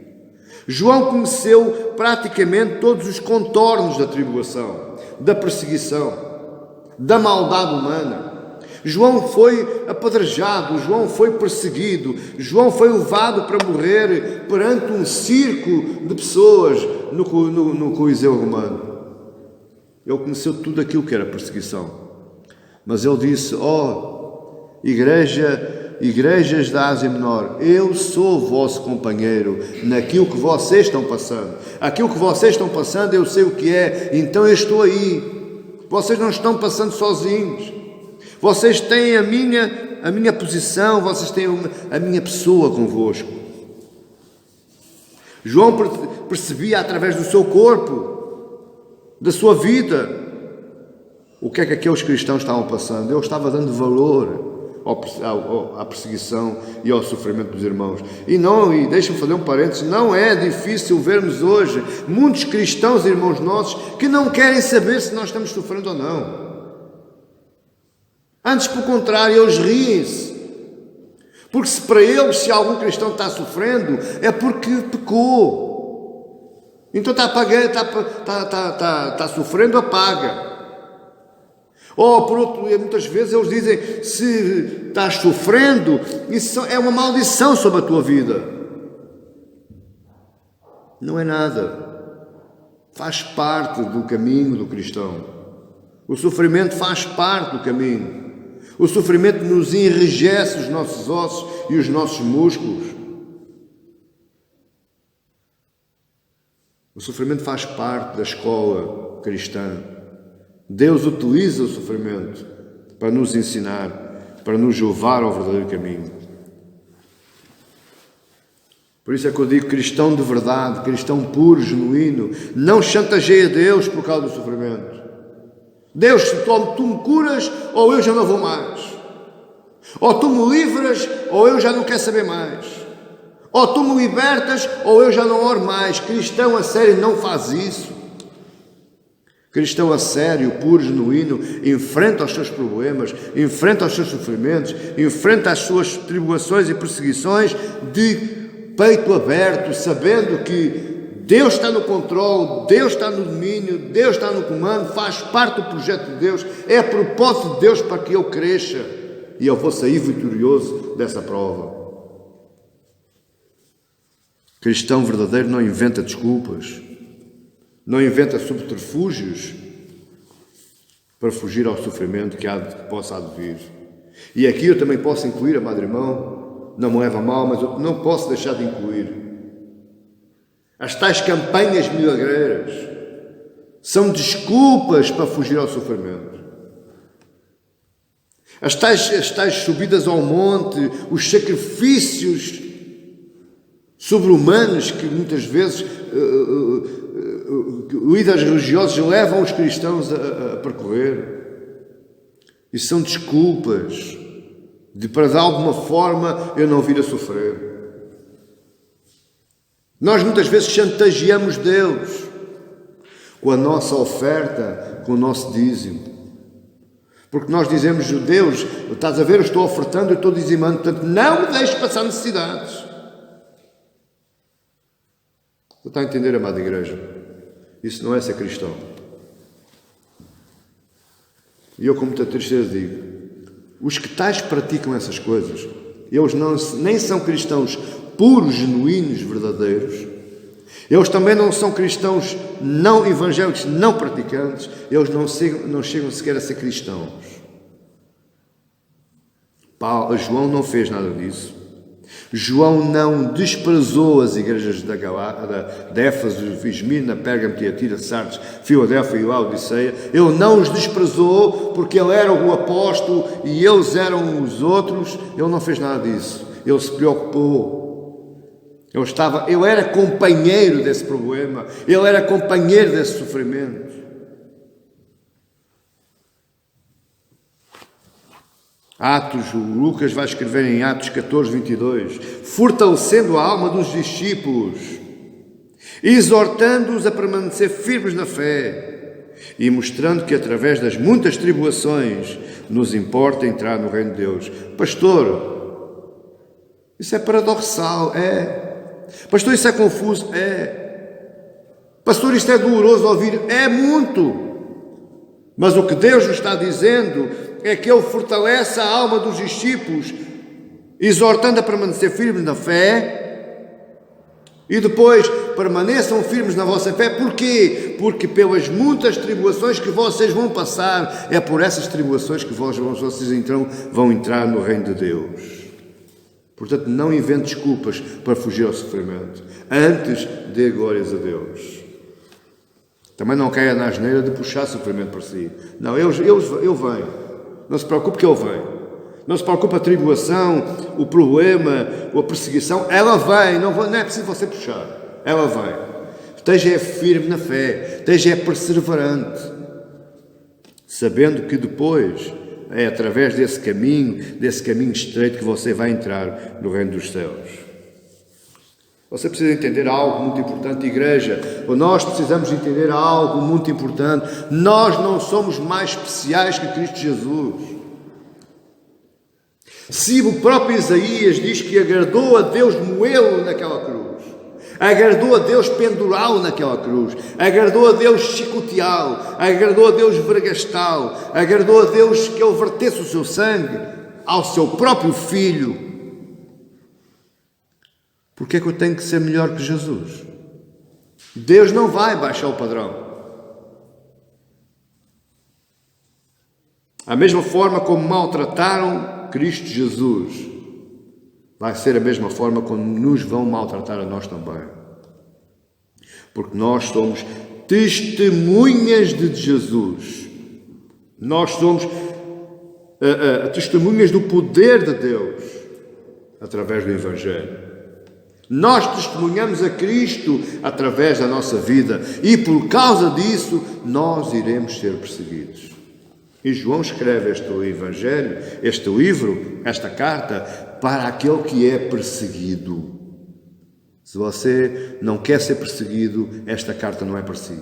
João conheceu praticamente todos os contornos da tribulação, da perseguição, da maldade humana. João foi apedrejado, João foi perseguido, João foi levado para morrer perante um circo de pessoas no Coliseu Romano. Ele conheceu tudo aquilo que era perseguição. Mas ele disse: igrejas da Ásia Menor, eu sou vosso companheiro naquilo que vocês estão passando. Aquilo que vocês estão passando eu sei o que é, então eu estou aí. Vocês não estão passando sozinhos. Vocês têm a minha posição, vocês têm a minha pessoa convosco. João percebia através do seu corpo, da sua vida, o que é que aqueles cristãos estavam passando. Ele estava dando valor à perseguição e ao sofrimento dos irmãos. E deixa-me fazer um parênteses, não é difícil vermos hoje muitos cristãos, irmãos nossos, que não querem saber se nós estamos sofrendo ou não. Antes, pelo contrário, eles riem-se. Porque se para eles, se algum cristão está sofrendo, é porque pecou. Então está sofrendo, apaga. Ou, por outro, muitas vezes eles dizem: se estás sofrendo, isso é uma maldição sobre a tua vida. Não é nada. Faz parte do caminho do cristão. O sofrimento faz parte do caminho. O sofrimento nos enrijece os nossos ossos e os nossos músculos. O sofrimento faz parte da escola cristã. Deus utiliza o sofrimento para nos ensinar, para nos levar ao verdadeiro caminho. Por isso é que eu digo: cristão de verdade, cristão puro, genuíno, não chantageia Deus por causa do sofrimento. Deus, se tu me curas, ou eu já não vou mais. Ou tu me livras, ou eu já não quero saber mais. Ou tu me libertas, ou eu já não oro mais. Cristão a sério não faz isso. Cristão a sério, puro, genuíno, enfrenta os seus problemas, enfrenta os seus sofrimentos, enfrenta as suas tribulações e perseguições de peito aberto, sabendo que Deus está no controle, Deus está no domínio, Deus está no comando, faz parte do projeto de Deus, é propósito de Deus para que eu cresça e eu vou sair vitorioso dessa prova. Cristão verdadeiro não inventa desculpas, não inventa subterfúgios para fugir ao sofrimento que possa vir. E aqui eu também posso incluir, amado irmão, não me leva a mal, mas eu não posso deixar de incluir as tais campanhas milagreiras. São desculpas para fugir ao sofrimento. As tais subidas ao monte, os sacrifícios sobre-humanos que muitas vezes líderes religiosos levam os cristãos a percorrer. E são desculpas para de alguma forma eu não vir a sofrer. Nós muitas vezes chantageamos Deus com a nossa oferta, com o nosso dízimo. Porque nós dizemos: Deus, estás a ver, eu estou ofertando, eu estou dizimando, portanto não me deixes passar necessidades. Você está a entender, amada igreja? Isso não é ser cristão. E eu, com muita tristeza, digo: os que tais praticam essas coisas, eles nem são cristãos puros, genuínos, verdadeiros. Eles também não são cristãos não evangélicos, não praticantes. Eles não chegam sequer a ser cristãos. João não fez nada disso. João não desprezou as igrejas de Éfeso, Esmirna, Pérgamo, Tiatira, Sardes, Filadélfia e Laodiceia. Ele não os desprezou porque ele era o apóstolo e eles eram os outros. Ele não fez nada disso. Ele se preocupou. Ele era companheiro desse problema. Ele era companheiro desse sofrimento. O Lucas vai escrever em Atos 14, 22, fortalecendo a alma dos discípulos, exortando-os a permanecer firmes na fé e mostrando que através das muitas tribulações nos importa entrar no reino de Deus. Pastor, isso é paradoxal, é. Pastor, isso é confuso, é. Pastor, isto é doloroso ouvir, é muito. Mas o que Deus nos está dizendo é que Ele fortalece a alma dos discípulos, exortando a permanecer firmes na fé, e depois permaneçam firmes na vossa fé. Porquê? Porque pelas muitas tribulações que vocês vão passar, é por essas tribulações que vocês então vão entrar no reino de Deus. Portanto, não invente desculpas para fugir ao sofrimento. Antes, dê glórias a Deus. Também não caia na asneira de puxar sofrimento para si. Não, eu venho. Não se preocupe que eu venho. Não se preocupe a tribulação, o problema, a perseguição. Ela vem, não é preciso você puxar. Ela vem. Esteja firme na fé. Esteja perseverante. Sabendo que depois é através desse caminho estreito que você vai entrar no reino dos céus. Você precisa entender algo muito importante, igreja. Nós precisamos entender algo muito importante. Nós não somos mais especiais que Cristo Jesus. Se o próprio Isaías diz que agradou a Deus moê-lo naquela cruz, agradou a Deus pendurá-lo naquela cruz, agradou a Deus chicoteá-lo, agradou a Deus vergastá-lo, agradou a Deus que ele vertesse o seu sangue ao seu próprio filho. Porque é que eu tenho que ser melhor que Jesus? Deus não vai baixar o padrão. A mesma forma como maltrataram Cristo Jesus, vai ser a mesma forma como nos vão maltratar a nós também. Porque nós somos testemunhas de Jesus. Nós somos testemunhas do poder de Deus através do Evangelho. Nós testemunhamos a Cristo através da nossa vida e por causa disso nós iremos ser perseguidos. E João escreve este Evangelho, este livro, esta carta, para aquele que é perseguido. Se você não quer ser perseguido, esta carta não é para si.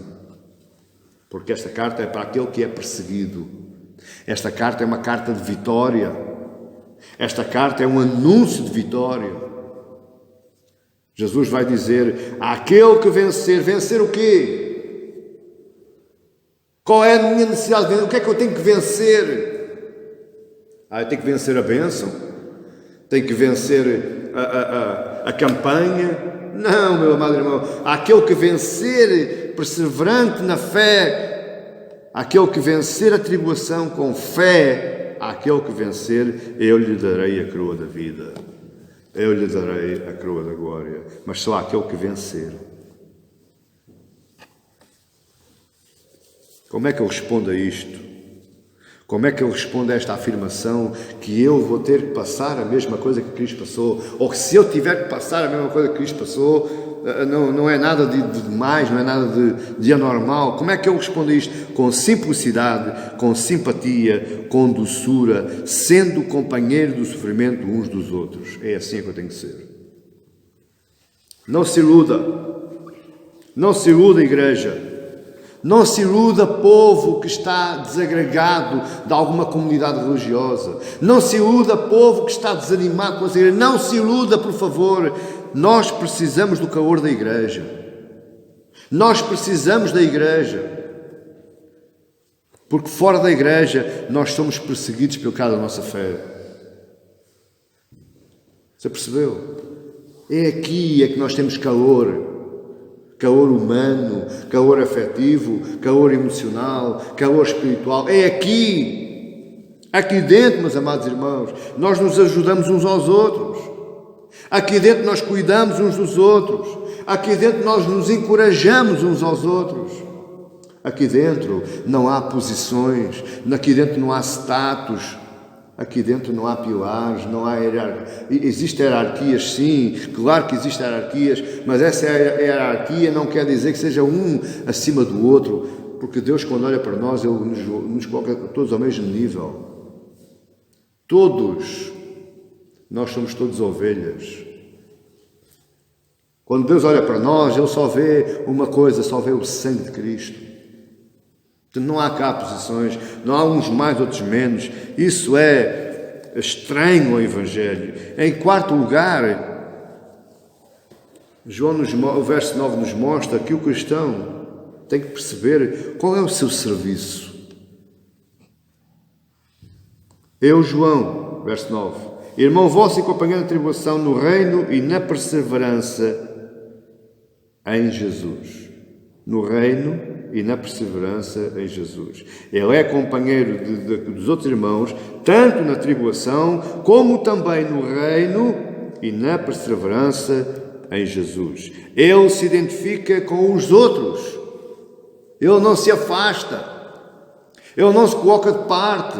Porque esta carta é para aquele que é perseguido. Esta carta é uma carta de vitória. Esta carta é um anúncio de vitória. Jesus vai dizer, àquele que vencer o quê? Qual é a minha necessidade de vencer? O que é que eu tenho que vencer? Eu tenho que vencer a bênção? Tenho que vencer a campanha? Não, meu amado irmão. Aquele que vencer, perseverante na fé, aquele que vencer a tribulação com fé, aquele que vencer, eu lhe darei a coroa da vida. Eu lhe darei a coroa da glória, mas só aquele que vencer. Como é que eu respondo a isto? Como é que eu respondo a esta afirmação que eu vou ter que passar a mesma coisa que Cristo passou? Ou que se eu tiver que passar a mesma coisa que Cristo passou, não é nada de demais, não é nada de anormal. Como é que eu respondo a isto? Com simplicidade, com simpatia, com doçura, sendo companheiro do sofrimento uns dos outros. É assim que eu tenho que ser. Não se iluda. Não se iluda, igreja. Não se iluda, povo que está desagregado de alguma comunidade religiosa. Não se iluda, povo que está desanimado com a igreja. Não se iluda, por favor. Nós precisamos do calor da igreja. Nós precisamos da igreja. Porque fora da igreja nós somos perseguidos pelo causa da nossa fé. Você percebeu? É aqui que nós temos calor. Calor humano, calor afetivo, calor emocional, calor espiritual. É aqui. Aqui dentro, meus amados irmãos, nós nos ajudamos uns aos outros. Aqui dentro nós cuidamos uns dos outros. Aqui dentro nós nos encorajamos uns aos outros. Aqui dentro não há posições, aqui dentro não há status, aqui dentro não há pilares, não há hierarquia. Existem hierarquias, sim, claro que existem hierarquias, mas essa hierarquia não quer dizer que seja um acima do outro, porque Deus, quando olha para nós, Ele nos coloca todos ao mesmo nível. Todos. Nós somos todos ovelhas. Quando Deus olha para nós, Ele só vê uma coisa, só vê o sangue de Cristo. Não há cá posições, não há uns mais, outros menos. Isso é estranho ao Evangelho. Em quarto lugar, o verso 9 nos mostra que o cristão tem que perceber qual é o seu serviço. Eu, João, verso 9, irmão vosso e companheiro de tribulação no reino e na perseverança em Jesus, no reino e na perseverança em Jesus. Ele é companheiro dos outros irmãos, tanto na tribulação, como também no reino e na perseverança em Jesus. Ele se identifica com os outros. Ele não se afasta. Ele não se coloca de parte.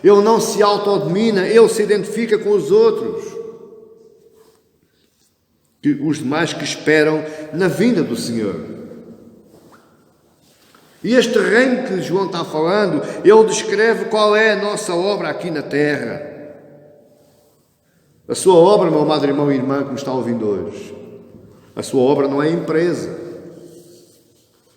Ele não se autodomina. Ele se identifica com os outros. Os demais que esperam na vinda do Senhor. E este reino que João está falando, ele descreve qual é a nossa obra aqui na terra. A sua obra, meu amado irmão e irmã que me está ouvindo hoje, a sua obra não é empresa.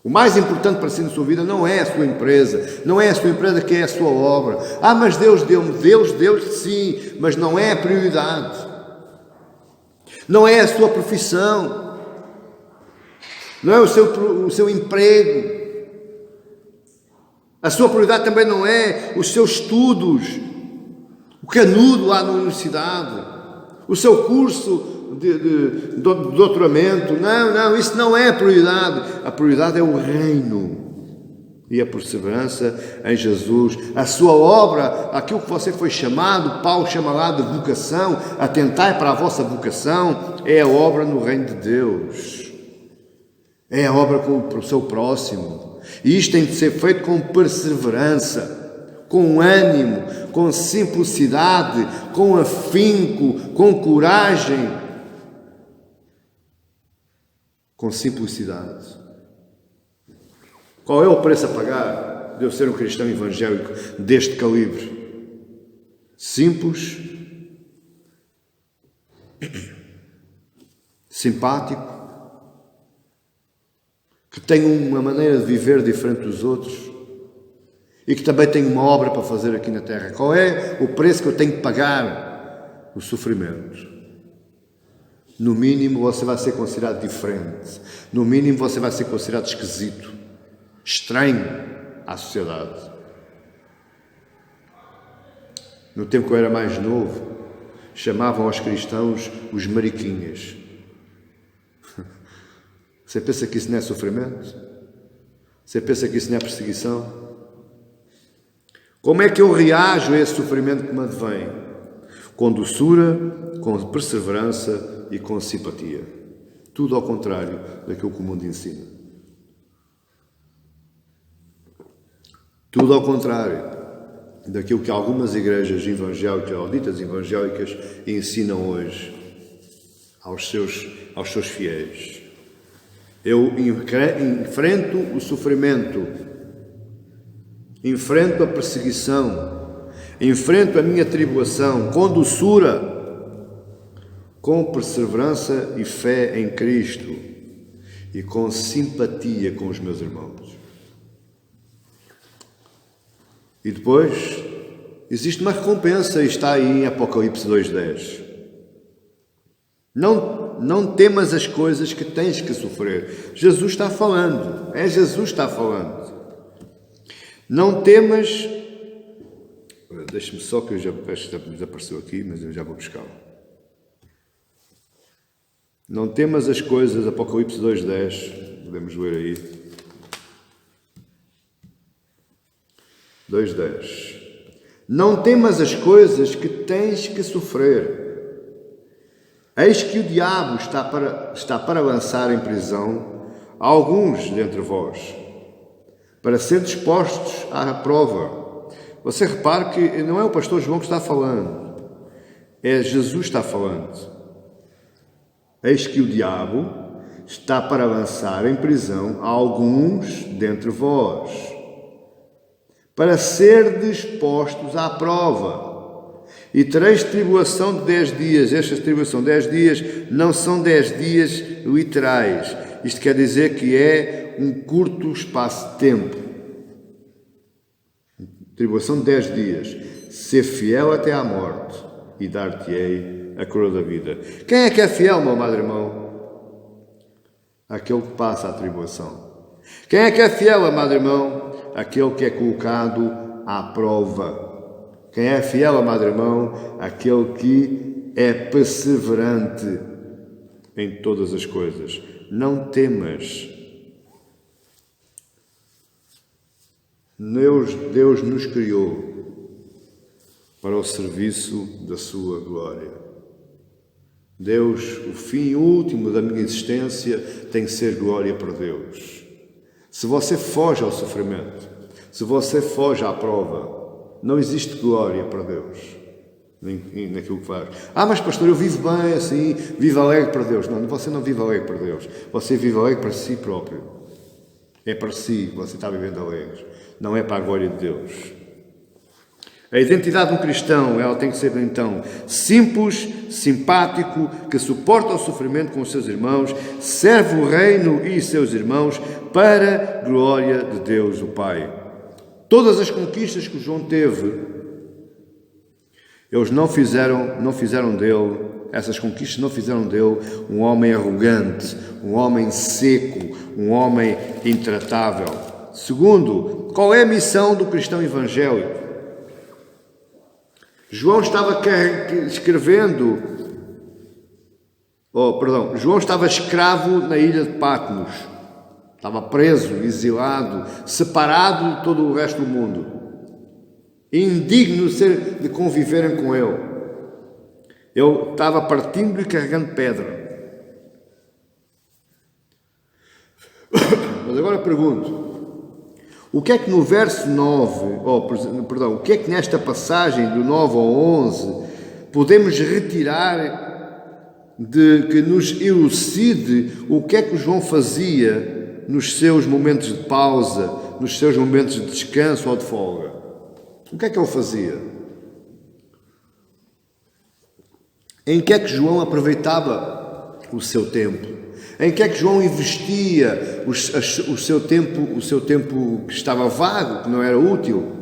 O mais importante para si na sua vida não é a sua empresa, não é a sua empresa que é a sua obra. Mas Deus deu-me, Deus sim, mas não é a prioridade. Não é a sua profissão, não é o seu emprego. A sua prioridade também não é os seus estudos, o canudo lá na universidade, o seu curso de doutoramento. Não, isso não é a prioridade. A prioridade é o reino e a perseverança em Jesus. A sua obra, aquilo que você foi chamado, Paulo chama lá de vocação, atentai para a vossa vocação, é a obra no reino de Deus. É a obra para o seu próximo. E isto tem de ser feito com perseverança, com ânimo, com simplicidade, com afinco, com coragem. Com simplicidade. Qual é o preço a pagar de eu ser um cristão evangélico deste calibre? Simples, simpático, que tem uma maneira de viver diferente dos outros e que também tem uma obra para fazer aqui na terra. Qual é o preço que eu tenho que pagar? O sofrimento. No mínimo você vai ser considerado diferente. No mínimo você vai ser considerado esquisito, estranho à sociedade. No tempo que eu era mais novo, chamavam aos cristãos os mariquinhas. Você pensa que isso não é sofrimento? Você pensa que isso não é perseguição? Como é que eu reajo a esse sofrimento que me advém? Com doçura, com perseverança e com simpatia. Tudo ao contrário daquilo que o mundo ensina. Tudo ao contrário daquilo que algumas igrejas evangélicas ou ditas evangélicas ensinam hoje aos seus fiéis. Eu enfrento o sofrimento, enfrento a perseguição, enfrento a minha tribulação com doçura, com perseverança e fé em Cristo e com simpatia com os meus irmãos. E depois existe uma recompensa e está aí em Apocalipse 2:10. Não temas as coisas que tens que sofrer. Jesus está falando. É Jesus que está falando. Não temas... Deixa-me só que eu já desapareceu aqui, mas eu já vou buscá-lo. Não temas as coisas, Apocalipse 2:10. Podemos ler aí. 2:10. Não temas as coisas que tens que sofrer. Eis que o diabo está para lançar em prisão alguns dentre vós, para ser dispostos à prova. Você repare que não é o pastor João que está falando, é Jesus que está falando. Eis que o diabo está para lançar em prisão alguns dentre vós, para ser dispostos à prova. E tereis tribulação de 10 dias. Esta tribulação de 10 dias não são 10 dias literais. Isto quer dizer que é um curto espaço de tempo. Tribulação de 10 dias. Ser fiel até à morte e dar-te-ei a coroa da vida. Quem é que é fiel, meu amado irmão? Aquele que passa a tribulação. Quem é que é fiel, amado irmão? Aquele que é colocado à prova. Quem é fiel, amado irmão? Aquele que é perseverante em todas as coisas. não temas. Deus nos criou para o serviço da sua glória. Deus, o fim último da minha existência tem que ser glória para Deus. Se você foge ao sofrimento, se você foge à prova, não existe glória para Deus naquilo que faz. Mas pastor, eu vivo bem assim, vivo alegre para Deus. Não, você não vive alegre para Deus. Você vive alegre para si próprio. É para si que você está vivendo alegre. Não é para a glória de Deus. A identidade do cristão, ela tem que ser então simples, simpático, que suporta o sofrimento com os seus irmãos, serve o reino e seus irmãos para a glória de Deus, o Pai. Todas as conquistas que João teve, eles não fizeram dele, essas conquistas não fizeram dele um homem arrogante, um homem seco, um homem intratável. Segundo, qual é a missão do cristão evangélico? João estava João estava escravo na ilha de Patmos. Estava preso, exilado, separado de todo o resto do mundo. Indigno de conviverem com ele. Ele estava partindo e carregando pedra. Mas agora pergunto, o que é que no verso 9, o que é que nesta passagem do 9 ao 11 podemos retirar que nos elucide o que é que João fazia nos seus momentos de pausa, nos seus momentos de descanso ou de folga? O que é que ele fazia? Em que é que João aproveitava o seu tempo? Em que é que João investia o seu tempo que estava vago, que não era útil?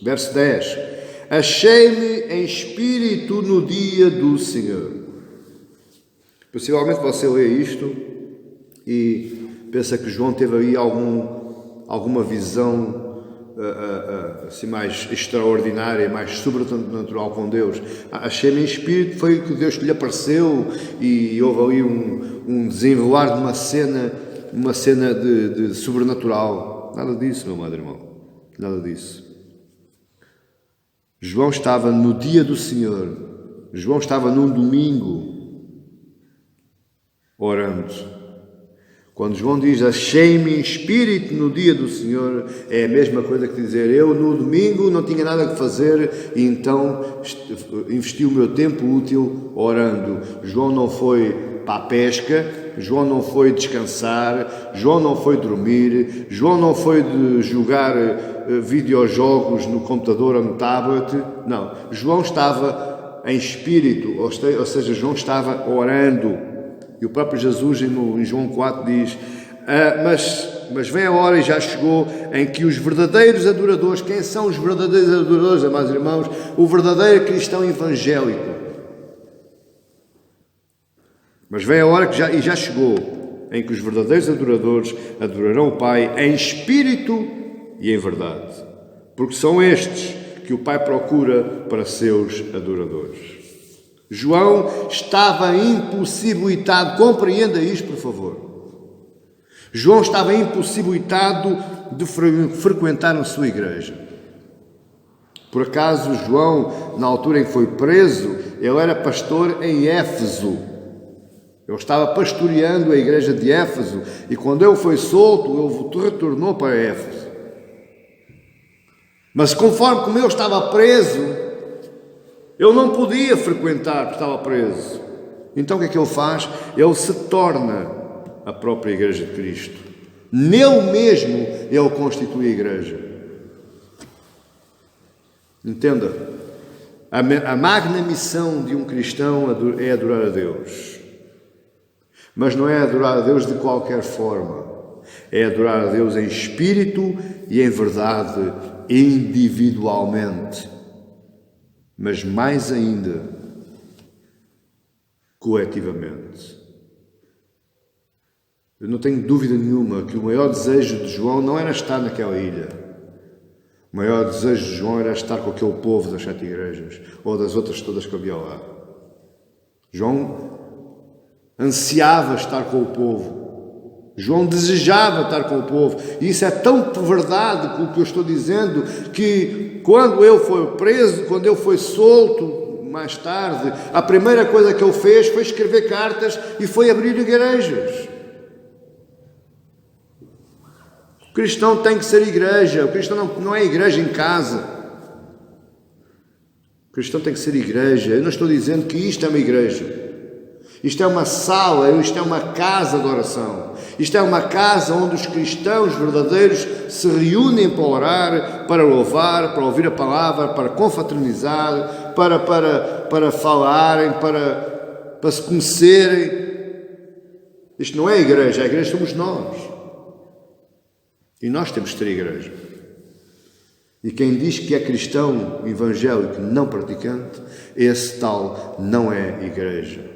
Verso 10. Achei-me em espírito no dia do Senhor. Possivelmente você lê isto e pensa que João teve aí alguma visão assim mais extraordinária, mais sobrenatural com Deus. Achei-me em espírito, foi que Deus lhe apareceu e houve ali um desenrolar de uma cena de sobrenatural. Nada disso, meu amado irmão, nada disso. João estava no dia do Senhor, João estava num domingo orando. Quando João diz, achei-me em espírito no dia do Senhor, é a mesma coisa que dizer, eu no domingo não tinha nada que fazer e então investi o meu tempo útil orando. João não foi para a pesca, João não foi descansar, João não foi dormir, João não foi de jogar videojogos no computador ou no tablet, não. João estava em espírito, ou seja, João estava orando. E o próprio Jesus em João 4 diz, mas vem a hora e já chegou em que os verdadeiros adoradores, quem são os verdadeiros adoradores, amados irmãos? O verdadeiro cristão evangélico. Mas vem a hora que já chegou em que os verdadeiros adoradores adorarão o Pai em espírito e em verdade. Porque são estes que o Pai procura para seus adoradores. João estava impossibilitado, compreenda isto, por favor. João estava impossibilitado de frequentar a sua igreja. Por acaso, João, na altura em que foi preso, ele era pastor em Éfeso. Ele estava pastoreando a igreja de Éfeso e quando ele foi solto, ele retornou para Éfeso. Mas como ele estava preso, ele não podia frequentar porque estava preso. Então o que é que ele faz? Ele se torna a própria igreja de Cristo. Nele mesmo ele constitui a igreja. Entenda? A magna missão de um cristão é adorar a Deus. Mas não é adorar a Deus de qualquer forma. É adorar a Deus em espírito e em verdade, individualmente. Mas mais ainda, coletivamente. Eu não tenho dúvida nenhuma que o maior desejo de João não era estar naquela ilha. O maior desejo de João era estar com aquele povo das 7 igrejas, ou das outras todas que havia lá. João ansiava estar com o povo. João desejava estar com o povo. E isso é tão verdade com o que eu estou dizendo, que quando ele foi preso, quando ele foi solto, mais tarde, a primeira coisa que ele fez foi escrever cartas e foi abrir igrejas. O cristão tem que ser igreja. O cristão não é igreja em casa. O cristão tem que ser igreja. Eu não estou dizendo que isto é uma igreja. Isto é uma sala, isto é uma casa de oração. Isto é uma casa onde os cristãos verdadeiros se reúnem para orar, para louvar, para ouvir a palavra, para confraternizar, para falarem, para se conhecerem. Isto não é a igreja somos nós. E nós temos que ter igreja. E quem diz que é cristão evangélico não praticante, esse tal não é igreja.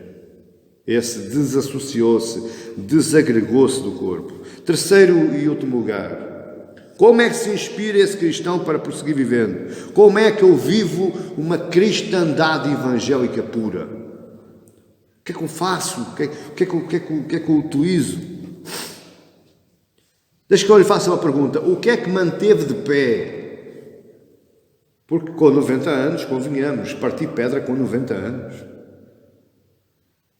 Esse desassociou-se, desagregou-se do corpo. Terceiro e último lugar, como é que se inspira esse cristão para prosseguir vivendo? Como é que eu vivo uma cristandade evangélica pura? O que é que eu faço? O que é que eu utilizo? Deixa que eu lhe faça uma pergunta. O que é que manteve de pé? Porque com 90 anos, convenhamos, parti pedra com 90 anos.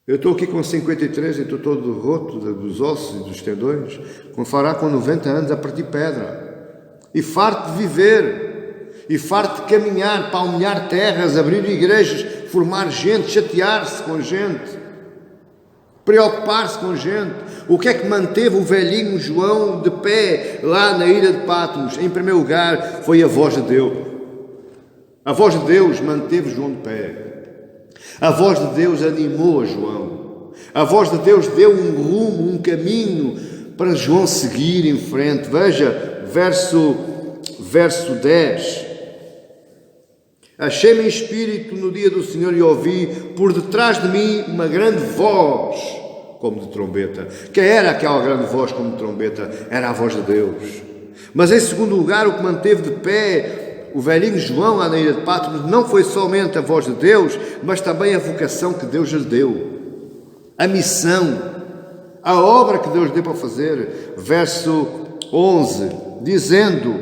Eu estou aqui com 53 e estou todo roto dos ossos e dos tendões. Quando fará com 90 anos a partir pedra. E farto de viver. E farto de caminhar, palmear terras, abrir igrejas, formar gente, chatear-se com gente. Preocupar-se com gente. O que é que manteve o velhinho João de pé lá na ilha de Patmos? Em primeiro lugar, foi a voz de Deus. A voz de Deus manteve João de pé. A voz de Deus animou a João. A voz de Deus deu um rumo, um caminho para João seguir em frente. Veja, verso 10. Achei-me em espírito no dia do Senhor e ouvi por detrás de mim uma grande voz como de trombeta. Quem era aquela grande voz como de trombeta? Era a voz de Deus. Mas em segundo lugar, o que manteve de pé o velhinho João lá na ilha de Patmos não foi somente a voz de Deus, mas também a vocação que Deus lhe deu. A missão, a obra que Deus deu para fazer. Verso 11, dizendo: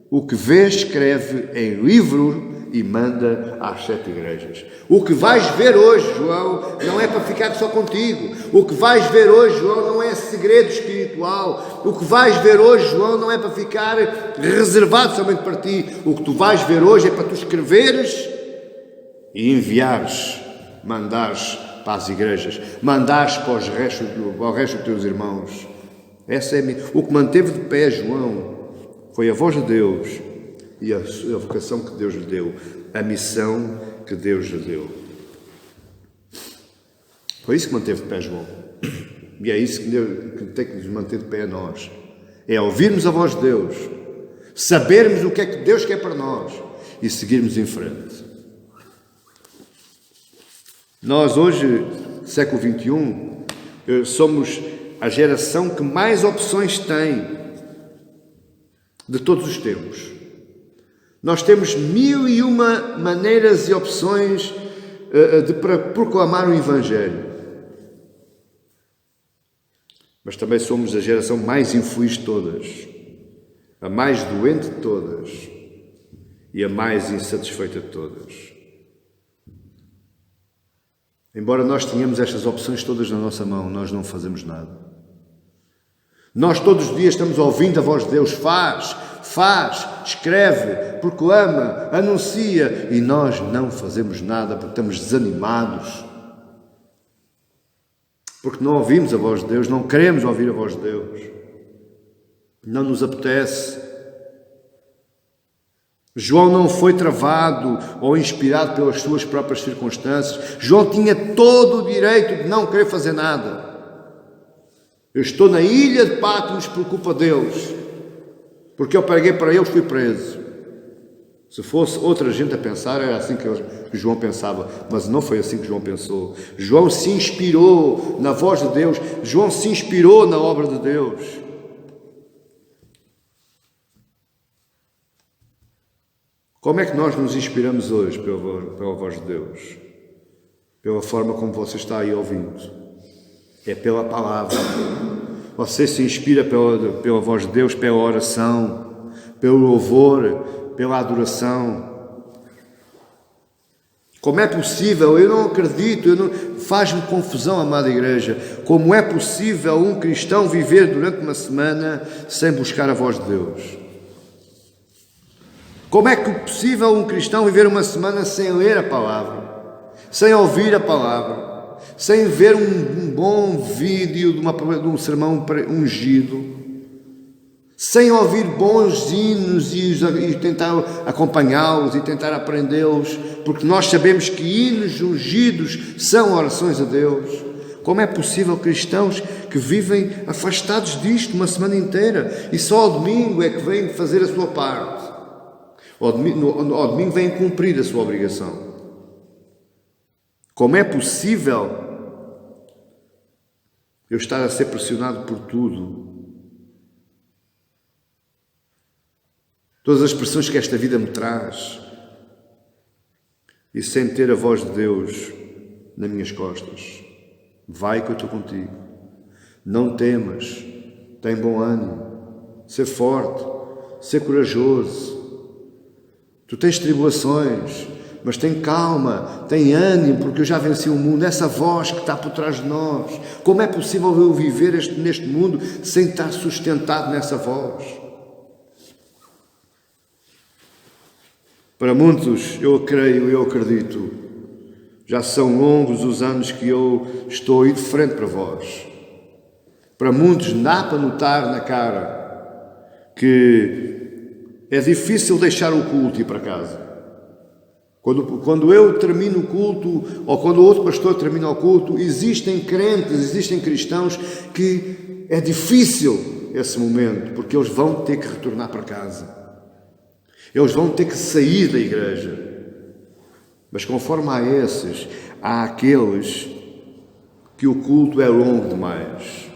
o que vê escreve em livro e manda às 7 igrejas. O que vais ver hoje, João, não é para ficar só contigo. O que vais ver hoje, João, não é segredo espiritual. O que vais ver hoje, João, não é para ficar reservado somente para ti. O que tu vais ver hoje é para tu escreveres e enviares, mandares para as igrejas, mandares para o resto dos teus irmãos. Essa é o que manteve de pé João. Foi a voz de Deus e a vocação que Deus lhe deu, a missão que Deus lhe deu. Foi isso que manteve de pé João. E é isso que tem que nos manter de pé a nós. É ouvirmos a voz de Deus, sabermos o que é que Deus quer para nós e seguirmos em frente. Nós hoje, século XXI, somos a geração que mais opções tem de todos os tempos. Nós temos 1001 maneiras e opções para proclamar o Evangelho. Mas também somos a geração mais infeliz de todas, a mais doente de todas e a mais insatisfeita de todas. Embora nós tenhamos estas opções todas na nossa mão, nós não fazemos nada. Nós todos os dias estamos ouvindo a voz de Deus, faz, escreve, proclama, anuncia, e nós não fazemos nada porque estamos desanimados, porque não ouvimos a voz de Deus, não queremos ouvir a voz de Deus, não nos apetece. João não foi travado ou inspirado pelas suas próprias circunstâncias. João tinha todo o direito de não querer fazer nada. Eu estou na ilha de Patmos por culpa deles, porque eu preguei para eles, fui preso. Se fosse outra gente a pensar, era assim que João pensava, mas não foi assim que João pensou. João se inspirou na voz de Deus, João se inspirou na obra de Deus. Como é que nós nos inspiramos hoje pela voz de Deus? Pela forma como você está aí ouvindo. É pela palavra. Você se inspira pela voz de Deus, pela oração, pelo louvor, pela adoração. Como é possível? Eu não acredito, faz-me confusão, amada igreja. Como é possível um cristão viver durante uma semana sem buscar a voz de Deus? Como é possível um cristão viver uma semana sem ler a palavra, sem ouvir a palavra, sem ver um bom vídeo de um sermão ungido, sem ouvir bons hinos e tentar acompanhá-los e tentar aprendê-los, porque nós sabemos que hinos ungidos são orações a Deus? Como é possível cristãos que vivem afastados disto uma semana inteira e só ao domingo é que vêm fazer a sua parte? Ao domingo vêm cumprir a sua obrigação. Como é possível eu estar a ser pressionado por tudo? Todas as pressões que esta vida me traz, e sem ter a voz de Deus nas minhas costas. Vai que eu estou contigo. Não temas, tem bom ânimo, ser forte, ser corajoso. Tu tens tribulações, mas tem calma, tem ânimo, porque eu já venci o mundo. Essa voz que está por trás de nós. Como é possível eu viver neste mundo sem estar sustentado nessa voz? Para muitos, eu creio, eu acredito, já são longos os anos que eu estou aí de frente para vós. Para muitos, dá para notar na cara que é difícil deixar o culto e ir para casa. Quando eu termino o culto, ou quando o outro pastor termina o culto, existem crentes, existem cristãos que é difícil esse momento, porque eles vão ter que retornar para casa. Eles vão ter que sair da igreja. Mas conforme há esses, há aqueles que o culto é longo demais.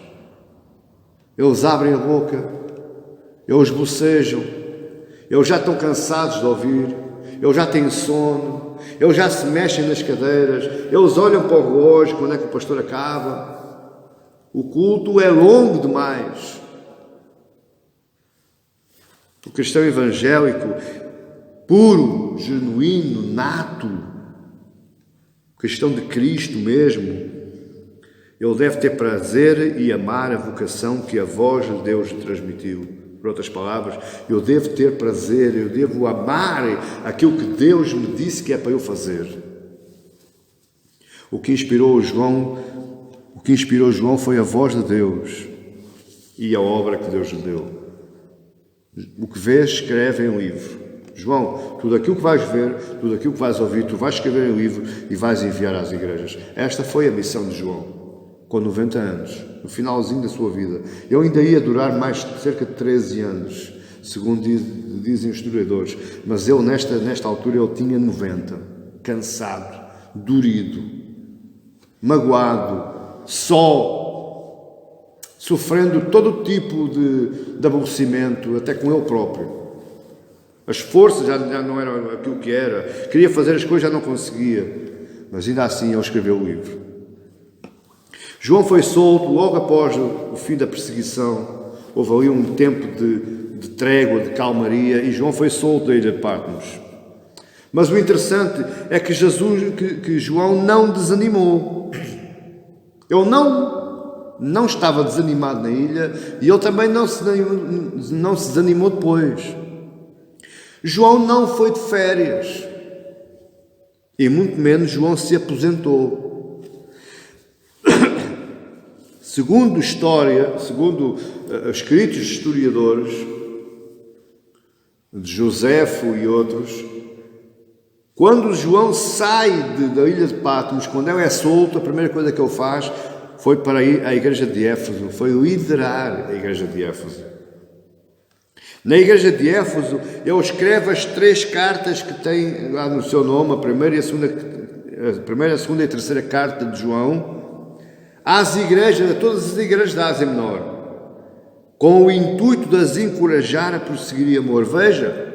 Eles abrem a boca, eles bocejam, eles já estão cansados de ouvir, eles já têm sono, eles já se mexem nas cadeiras, eles olham para o relógio quando é que o pastor acaba. O culto é longo demais. O cristão evangélico, puro, genuíno, nato, o cristão de Cristo mesmo, ele deve ter prazer e amar a vocação que a voz de Deus lhe transmitiu. Por outras palavras, eu devo ter prazer, eu devo amar aquilo que Deus me disse que é para eu fazer. O que inspirou João foi a voz de Deus e a obra que Deus lhe deu. O que vês, escreve em um livro. João, tudo aquilo que vais ver, tudo aquilo que vais ouvir, tu vais escrever em um livro e vais enviar às igrejas. Esta foi a missão de João, com 90 anos, no finalzinho da sua vida. Ele ainda ia durar mais de cerca de 13 anos, segundo dizem os historiadores. Mas ele, nesta altura, ele tinha 90, cansado, dorido, magoado, só, sofrendo todo tipo de aborrecimento, até com ele próprio. As forças já não eram aquilo que era. Queria fazer as coisas, já não conseguia. Mas ainda assim ele escreveu o livro. João foi solto logo após o fim da perseguição. Houve ali um tempo de trégua, de calmaria, e João foi solto da ilha de Patmos. Mas o interessante é que João não desanimou. Ele não estava desanimado na ilha, e ele também não se desanimou depois. João não foi de férias, e muito menos João se aposentou. Segundo escritos de historiadores, de Joséfo e outros, quando João sai da ilha de Patmos, quando ele é solto, a primeira coisa que ele faz foi para ir à igreja de Éfeso, foi liderar a igreja de Éfeso. Na igreja de Éfeso, ele escreve as 3 cartas que tem lá no seu nome, a primeira, a segunda e a terceira carta de João, às igrejas, a todas as igrejas da Ásia Menor, com o intuito de as encorajar a prosseguir em amor. Veja,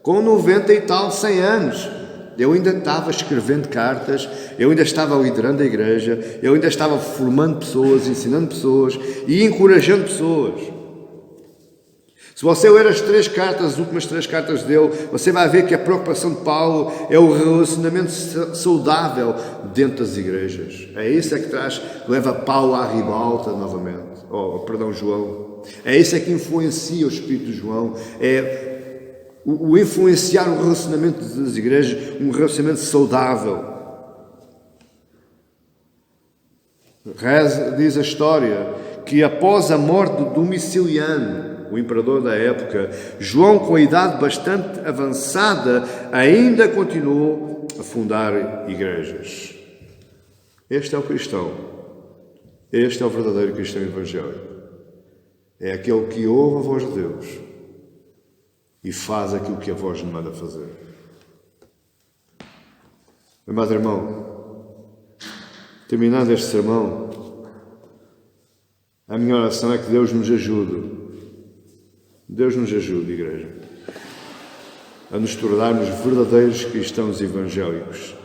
com 90 e tal, 100 anos, Eu ainda estava escrevendo cartas, eu ainda estava liderando a igreja, eu ainda estava formando pessoas, ensinando pessoas e encorajando pessoas. Se você ler as últimas 3 cartas dele, você vai ver que a preocupação de Paulo é o relacionamento saudável dentro das igrejas. É isso que leva Paulo à ribalta novamente. João. É isso que influencia o espírito de João. É o influenciar o relacionamento das igrejas, um relacionamento saudável. Diz a história que após a morte de Domiciliano, o imperador da época, João, com a idade bastante avançada, ainda continuou a fundar igrejas. Este é o cristão. Este é o verdadeiro cristão evangélico. É aquele que ouve a voz de Deus e faz aquilo que a voz lhe manda fazer. Amado irmão, terminando este sermão, a minha oração é que Deus nos ajude. Deus nos ajude, igreja, a nos tornarmos verdadeiros cristãos evangélicos,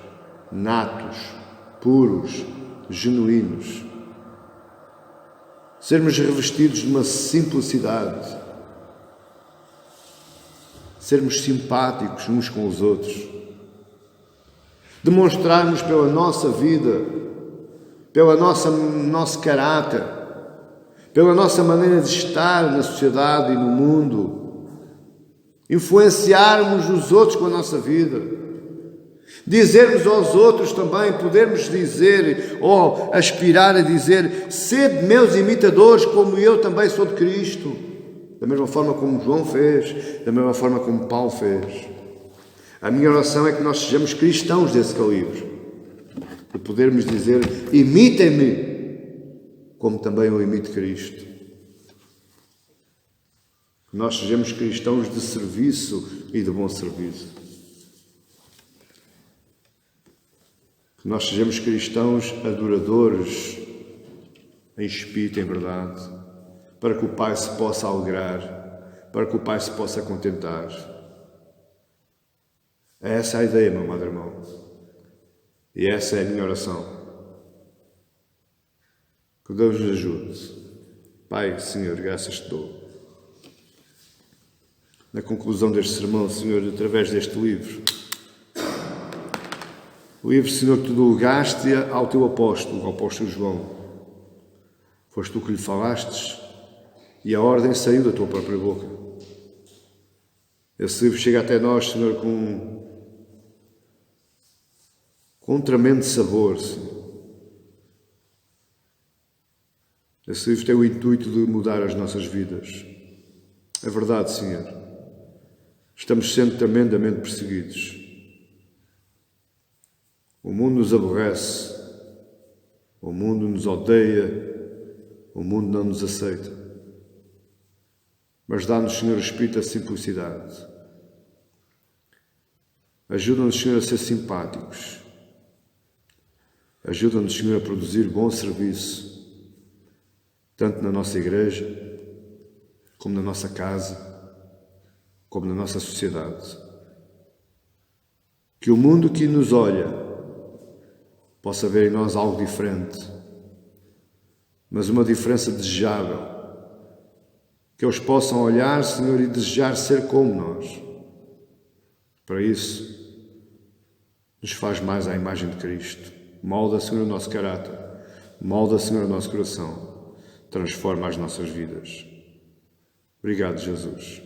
natos, puros, genuínos. Sermos revestidos de uma simplicidade, sermos simpáticos uns com os outros, demonstrarmos pela nossa vida, pelo nosso caráter, pela nossa maneira de estar na sociedade e no mundo, influenciarmos os outros com a nossa vida, dizermos aos outros também, podermos dizer, ou aspirar a dizer, sede meus imitadores como eu também sou de Cristo, da mesma forma como João fez, da mesma forma como Paulo fez. A minha oração é que nós sejamos cristãos desse calibre, de podermos dizer, imitem-me, como também eu imito Cristo. Nós sejamos cristãos de serviço e de bom serviço. Que nós sejamos cristãos adoradores em espírito e em verdade, para que o Pai se possa alegrar, para que o Pai se possa contentar. Essa é a ideia, meu amado irmão. E essa é a minha oração. Que Deus nos ajude. Pai, Senhor, graças te dou. Na conclusão deste sermão, Senhor, através deste livro, o livro, Senhor, que tu delegaste ao teu apóstolo, ao apóstolo João. Foste tu que lhe falastes e a ordem saiu da tua própria boca. Esse livro chega até nós, Senhor, com um tremendo sabor, Senhor. Esse livro tem o intuito de mudar as nossas vidas. É verdade, Senhor. Estamos sendo tremendamente perseguidos. O mundo nos aborrece. O mundo nos odeia. O mundo não nos aceita. Mas dá-nos, Senhor, o espírito da simplicidade. Ajuda-nos, Senhor, a ser simpáticos. Ajuda-nos, Senhor, a produzir bom serviço, tanto na nossa igreja, como na nossa casa, como na nossa sociedade. Que o mundo que nos olha possa ver em nós algo diferente, mas uma diferença desejável. Que eles possam olhar, Senhor, e desejar ser como nós. Para isso, nos faz mais à imagem de Cristo. Molda, Senhor, o nosso caráter. Molda, Senhor, o nosso coração. Transforma as nossas vidas. Obrigado, Jesus.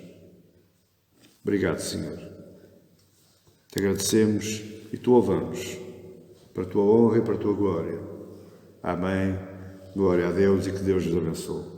Obrigado, Senhor. Te agradecemos e te louvamos para a tua honra e para a tua glória. Amém. Glória a Deus e que Deus nos abençoe.